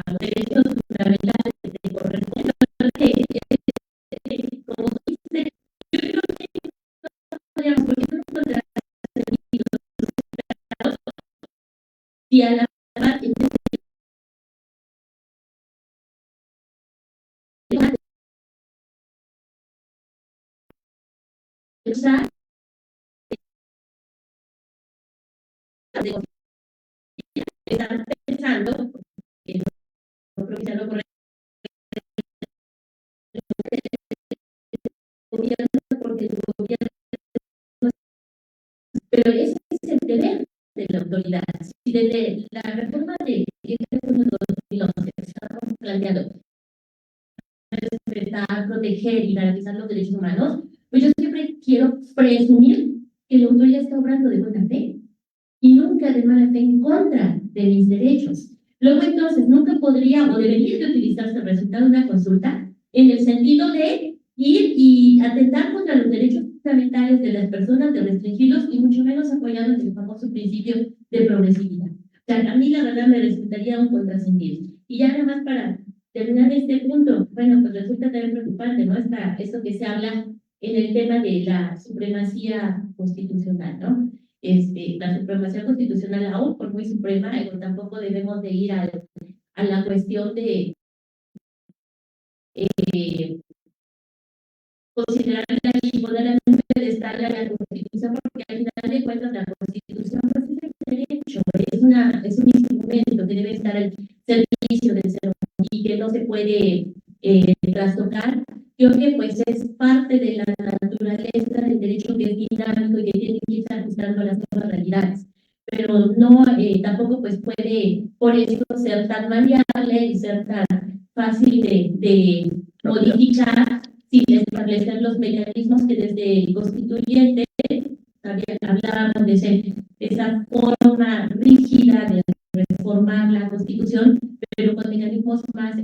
los derechos fundamentales que corresponden como dice, yo creo que podríamos, porque no encontrar sentido si a la parte están pensando que no creo que sea lo correcto gobierno porque el gobierno, pero ese es el deber de la autoridad. Si desde la reforma de 2011 estamos planteando respetar, proteger y garantizar los derechos humanos, pues yo siempre quiero presumir que la autoridad está obrando de buena fe y nunca de mala fe en contra de mis derechos. Luego entonces nunca podría o debería de utilizarse el resultado de una consulta en el sentido de ir y atentar contra los derechos fundamentales de las personas, de restringirlos y mucho menos apoyando el famoso principio de progresividad. O sea, a mí la verdad me resultaría un contrasentido. Y ya nada más para terminar este punto, bueno, pues resulta también preocupante, ¿no? Esto que se habla en el tema de la supremacía constitucional, ¿no? La supremacía constitucional aún por muy suprema, tampoco debemos de ir a la cuestión de considerarla y ponerla en un pedestal a la Constitución, porque al final de cuentas la Constitución pues, es el derecho, es un instrumento que debe estar al servicio del ser humano y que no se puede trastocar. Creo que pues es parte de la naturaleza del derecho que es dinámico y que tiene que irse ajustando a las nuevas realidades, pero no tampoco pues puede por eso ser tan maleable y ser tan fácil de modificar sin establecer los mecanismos que desde el constituyente también hablábamos de esa forma rígida de reformar la Constitución, pero con mecanismos más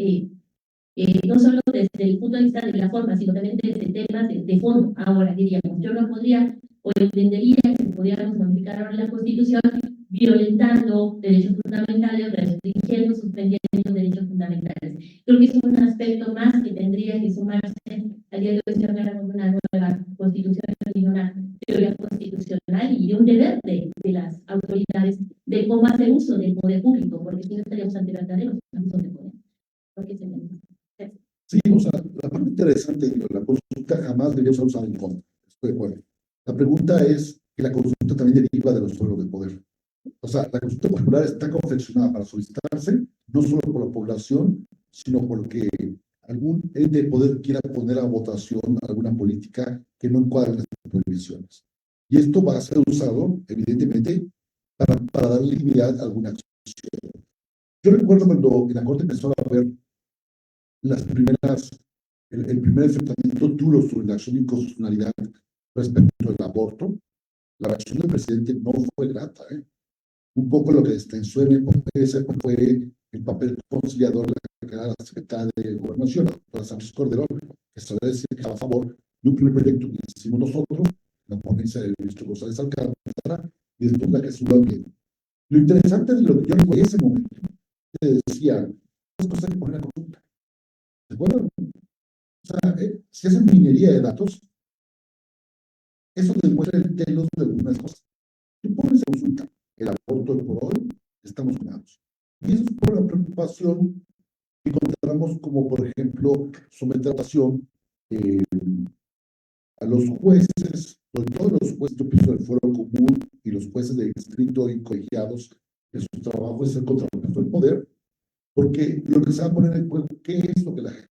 no solo desde el punto de vista de la forma, sino también desde temas de fondo. Ahora diríamos, yo no podría o entendería que pudiéramos modificar ahora la Constitución violentando derechos fundamentales, restringiendo, suspendiendo derechos fundamentales. Creo que es un aspecto más que tendría que sumarse al día de hoy si habláramos de una nueva Constitución y una teoría constitucional y de un deber de las autoridades de cómo hacer uso del poder público, porque si no estaríamos ante verdaderos abusos de poder. Porque se me... Sí, o sea, la parte interesante de la consulta jamás debería ser usada en contra. Estoy de acuerdo. La pregunta es que la consulta también deriva de los suelos de poder. O sea, la consulta popular está confeccionada para solicitarse no solo por la población, sino porque algún ente de poder quiera poner a votación alguna política que no encuadre en las prohibiciones. Y esto va a ser usado, evidentemente, para dar legitimidad a alguna acción. Yo recuerdo cuando en la Corte empezó a ver el primer enfrentamiento duro sobre la acción de inconstitucionalidad respecto al aborto, la reacción del presidente no fue grata. Un poco lo que destensó en ese fue el papel conciliador de la secretaria de Gobernación, la Sánchez Cordero, que establece que estaba a favor de un primer proyecto que hicimos nosotros, la ponencia del ministro González Alcántara, y después la que subió bien. Lo interesante de lo que yo en ese momento decía, es cosa que poner a consulta. ¿De acuerdo? O sea, si hacen minería de datos, eso demuestra el telos de algunas cosas. Tú pones a consulta el aborto por hoy, estamos ganados. Y eso es por la preocupación que encontramos como, por ejemplo, someter a votación a los jueces, sobre todo los jueces, yo pienso del Foro Común y los jueces de distrito y colegiados, que su trabajo es el contrapeso del poder, porque lo que se va a poner en juego, ¿qué es lo que la gente?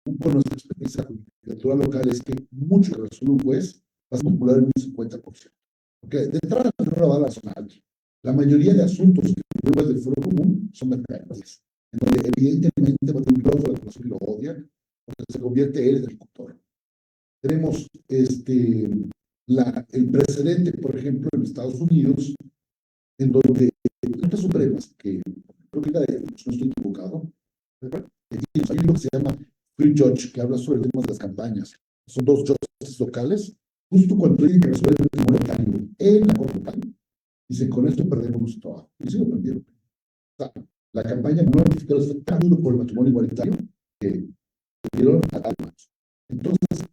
Un poco nuestra experiencia judicatura local es que mucho que resuelve un juez va a popular en un 50%. Porque de entrada no la va a la zona alta. La mayoría de asuntos que pruebas del Foro Común son mercantiles, en donde evidentemente va a tener un grosso de la población que lo odia, porque se convierte él en ejecutor. Tenemos el precedente, por ejemplo, en Estados Unidos, en donde las Cortes Supremas, que creo que no estoy equivocado, hay uno que se llama Free Judge, que habla sobre temas de las campañas. Son dos jueces locales, justo cuando tienen que resolver el matrimonio local en la corte local, dicen, con esto perdemos nuestro trabajo. Y sí lo perdieron. O sea, la campaña no notificada fue tan duro por el matrimonio igualitario que perdieron a almas. Entonces,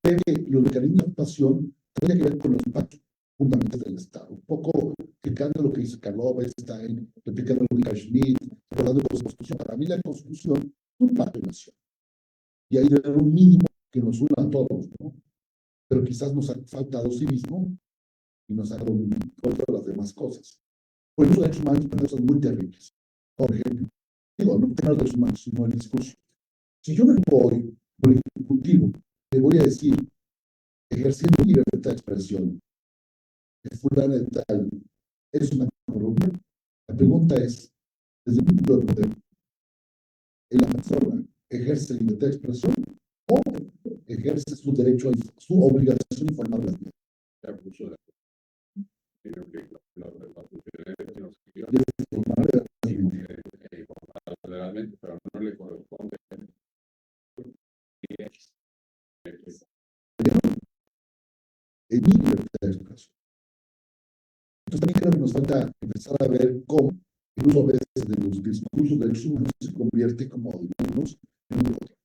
creo que los mecanismos de actuación tienen que ver con los impactos fundamentales del Estado. Un poco explicando lo que dice Carlos Weinstein, replicando lo que dice Schmidt, hablando de la Constitución. Para mí la Constitución es un pacto de nación. Y hay de un mínimo que nos una a todos, ¿no? Pero quizás nos ha faltado civismo y nos ha dado contra las demás cosas. Por eso, los derechos humanos son cosas muy terribles. Por ejemplo, no tengo los derechos humanos, sino el discurso. Si yo me voy por el Ejecutivo, le voy a decir, ejerciendo libertad de expresión, es fulano de tal, Es una corrupción. La pregunta es, desde el punto de poder, ¿la persona ejerce libertad de expresión o ejerce su derecho, su obligación de informar la vida? Abuso de creo que la función legalmente, pero no le corresponde. En mi libertad de expresión. Entonces también creo que nos falta empezar a ver cómo, incluso a veces de los discursos de derechos humanos se convierte como de unos en otros.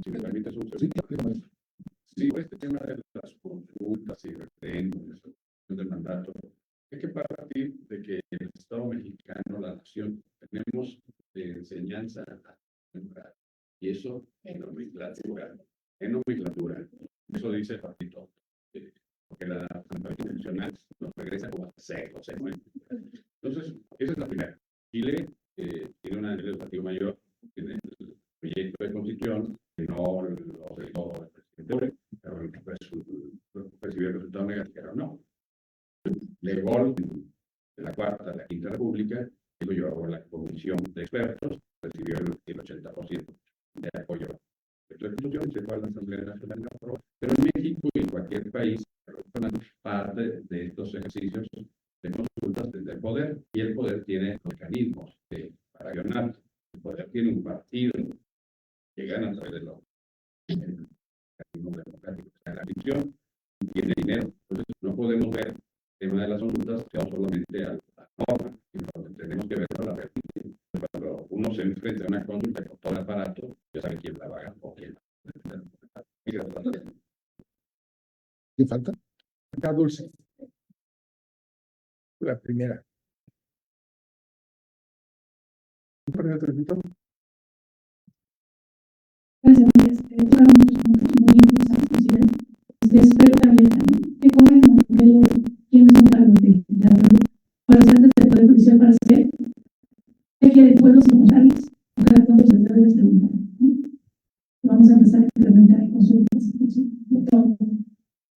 Si me permites un Sí, segundo. claro. Sí, este tema de las consultas y referéndums del mandato, hay que partir de que el Estado mexicano, la nación, tenemos de enseñanza a democracia. Y eso en nomenclatura. Eso dice Patito. Porque la transparencia institucional nos regresa como a seco. Entonces, esa es la primera. Chile tiene una ley educativa mayor en el proyecto de constitución que no lo obligó el presidente, pero recibió el resultado negativo, no. Legol de la Cuarta a la Quinta República, que lo llevó a la Comisión de Expertos, recibió el 80% de apoyo. La Constitución se fue a la Asamblea Nacional, pero en México y en cualquier país, parte de estos ejercicios de consultas desde el poder, y el poder tiene mecanismos para accionar. El poder tiene un partido que gana a través de los mecanismos democráticos. La elección tiene dinero, entonces no podemos ver el tema de las consultas que solamente a la norma, sino tenemos que ver a la realidad. Cuando uno se enfrenta a una consulta con todo el aparato, ya sabe quién la va a ganar o quién la va a ganar. ¿Qué falta? Acá, Dulce. La primera. Gracias, fueron muy interesantes. Espero también que comen quiénes son cargos de la antes del Poder Judicial para saber qué quiere el pueblo sin contarles, o cada cuánto se debe de preguntar. Vamos a empezar a implementar consultas de todo.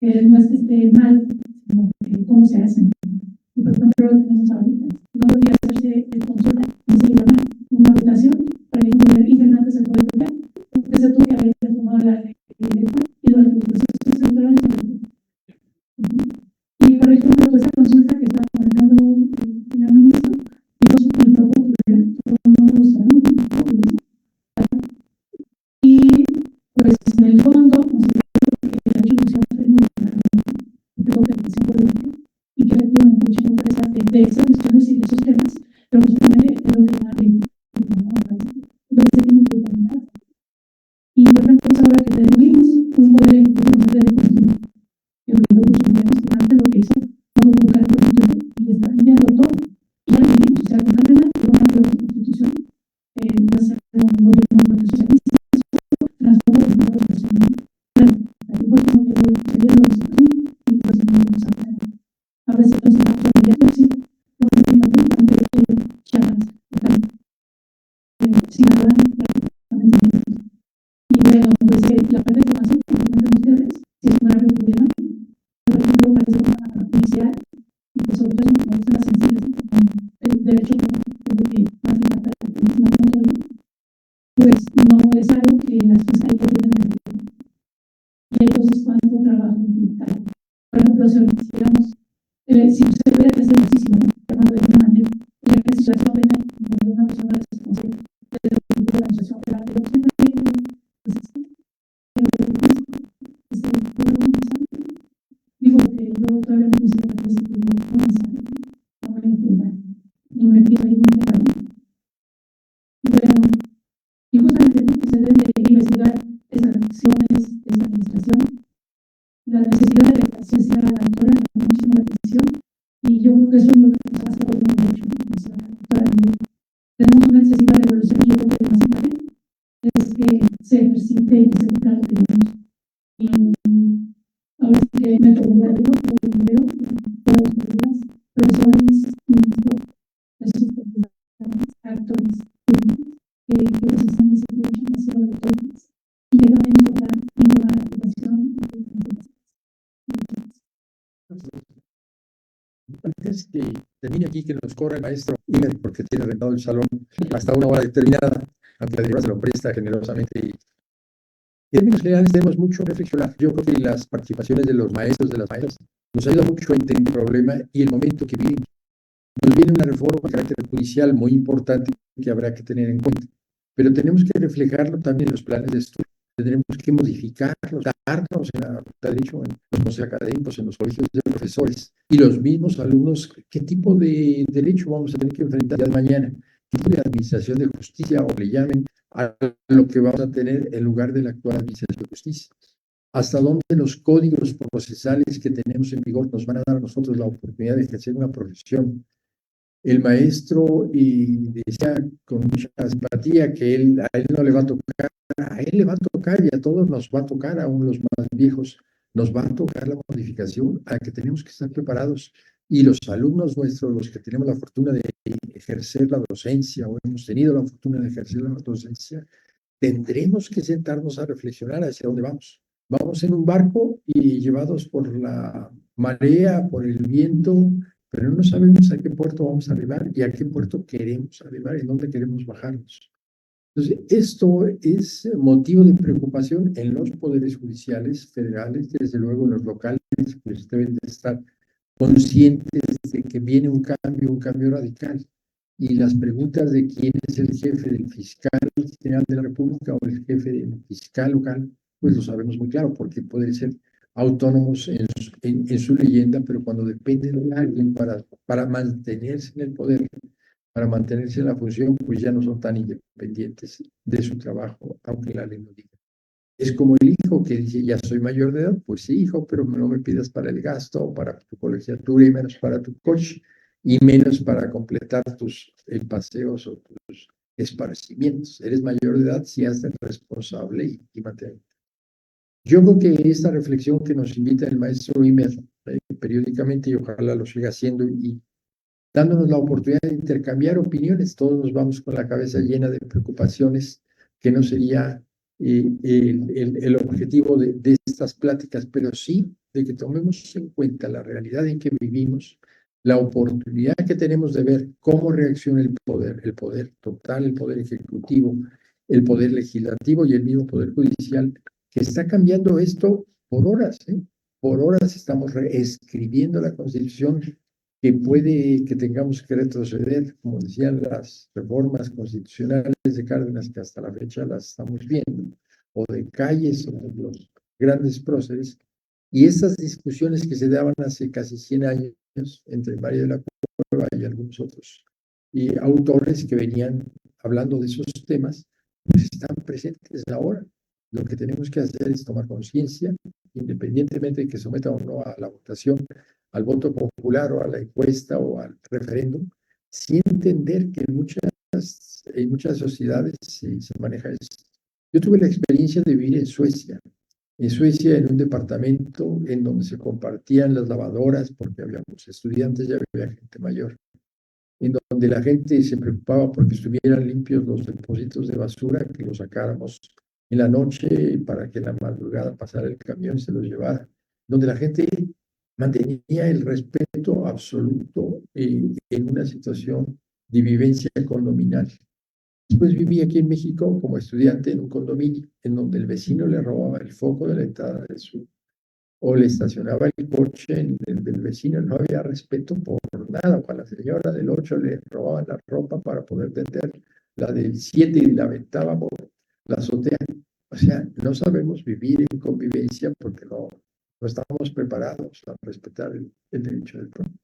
No es que esté mal, sino que cómo se hacen. Y por ejemplo, lo tenemos ahorita. No podría hacerse consulta, ni se llama una votación para que poder integrantes del Poder Judicial. Desde tú que habéis tomado la ley y durante los procesos electorales. Y por ejemplo, esa consulta que estaba comentando el señor ministro, dijo su punto popular, no lo sabemos. Y pues en el fondo, considero que la institución es muy organización política y que efectivamente mucha empresa de esas decisiones y de esos temas, pero justamente es lo que la ley se tiene que determinar. Y por ejemplo, ahora que tenemos un poder ejecutivo de construir, que antes lo que hizo fue convocar el constituyente y está cambiando todo. Y ya lo vimos, o sea, con Canadá, con una nueva constitución, va a ser un gobierno socialista, transforma los nuevos procedimientos. Bueno, aquí pues como que se vieron los y pues no vamos a ver. Ahora sí, entonces, la sí, lo que tiene que Chiapas, sin hablar, y bueno, pues la parte de información que comentan ustedes, si es un grave problema, por ejemplo, parece una inicial, y pues sobre todo me gustan las sensibles, el derecho que tengo que mantener para el mismo control, pues no es algo que las fiscalías deben de. Y entonces, ¿cuánto trabajo fiscal? Por ejemplo, si se puede hacer muchísimo, llamando de una manera, la legislación penal de una persona responsable de la organización penal de los digo que yo todavía no considero que es no me entienda ni me pido ahí muy claro. Y bueno, y justamente que se deben de investigar esas acciones de esa administración, la necesidad de la ciencia de la doctora me llamó muchísimo la atención y yo creo que eso es lo que nos pasa por un derecho, tenemos una excesiva revolución y yo creo que lo más importante es que se ejercite y que se cumpla lo que tenemos. Y ahora sí que me pregunto, porque veo todas las personas, profesores, ministros, actores, que pues están desempeñando una serie de autores y que también nos toca informar a la población. Antes que termine aquí, que nos corra el maestro Imer, porque tiene rentado el salón hasta una hora determinada, aunque la directora se lo presta generosamente. En términos generales tenemos mucho que reflexionar. Yo creo que las participaciones de los maestros, de las maestras, nos ayuda mucho a entender el problema y el momento que vivimos. Nos viene una reforma de carácter judicial muy importante que habrá que tener en cuenta, pero tenemos que reflejarlo también en los planes de estudio. Tendremos que modificarlos, darnos en la Facultad de Derecho, en los consejos académicos, en los colegios de profesores y los mismos alumnos, qué tipo de derecho vamos a tener que enfrentar ya mañana, qué tipo de administración de justicia, o le llamen, a lo que vamos a tener en lugar de la actual administración de justicia. Hasta dónde los códigos procesales que tenemos en vigor nos van a dar a nosotros la oportunidad de ejercer una profesión. El maestro decía con mucha simpatía que a él no le va a tocar, a él le va a tocar y a todos nos va a tocar, aún los más viejos, nos va a tocar la modificación a la que tenemos que estar preparados. Y los alumnos nuestros, los que tenemos la fortuna de ejercer la docencia o hemos tenido la fortuna de ejercer la docencia, tendremos que sentarnos a reflexionar hacia dónde vamos. Vamos en un barco y llevados por la marea, por el viento, pero no sabemos a qué puerto vamos a arribar y a qué puerto queremos arribar y dónde queremos bajarnos. Entonces, esto es motivo de preocupación en los poderes judiciales federales, desde luego en los locales, pues deben de estar conscientes de que viene un cambio radical. Y las preguntas de quién es el jefe del fiscal general de la República o el jefe del fiscal local, pues lo sabemos muy claro, porque pueden ser autónomos en su leyenda, pero cuando dependen de alguien para mantenerse en el poder, para mantenerse en la función, pues ya no son tan independientes de su trabajo, aunque la ley lo diga. Es como el hijo que dice, ya soy mayor de edad, pues sí, hijo, pero no me pidas para el gasto, para tu colegiatura y menos para tu coche, y menos para completar tus paseos o tus esparcimientos. Eres mayor de edad, sí, hazte responsable y mantén. Yo creo que esta reflexión que nos invita el maestro Imer periódicamente, y ojalá lo siga haciendo, y dándonos la oportunidad de intercambiar opiniones, todos nos vamos con la cabeza llena de preocupaciones, que no sería el objetivo de estas pláticas, pero sí de que tomemos en cuenta la realidad en que vivimos, la oportunidad que tenemos de ver cómo reacciona el poder total, el poder ejecutivo, el poder legislativo y el mismo poder judicial, que está cambiando esto por horas, ¿eh? Por horas estamos reescribiendo la Constitución, que puede que tengamos que retroceder, como decían las reformas constitucionales de Cárdenas, que hasta la fecha las estamos viendo, o de Calles, o de los grandes próceres, y esas discusiones que se daban hace casi 100 años entre María de la Cueva y algunos otros autores que venían hablando de esos temas, pues están presentes ahora. Lo que tenemos que hacer es tomar conciencia, independientemente de que someta o no a la votación, al voto popular o a la encuesta o al referéndum, sí entender que en muchas sociedades se maneja esto. Yo tuve la experiencia de vivir en Suecia en un departamento en donde se compartían las lavadoras porque habíamos estudiantes y había gente mayor, en donde la gente se preocupaba porque estuvieran limpios los depósitos de basura, que los sacáramos en la noche para que en la madrugada pasara el camión y se los llevara, donde la gente mantenía el respeto absoluto en una situación de vivencia condominal. Después viví aquí en México como estudiante en un condominio en donde el vecino le robaba el foco de la entrada de o le estacionaba el coche del vecino, no había respeto por nada. O a la señora del 8 le robaban la ropa para poder tender la del 7 y la aventaba por la azotea. O sea, no sabemos vivir en convivencia porque no estamos preparados a respetar el derecho del prójimo.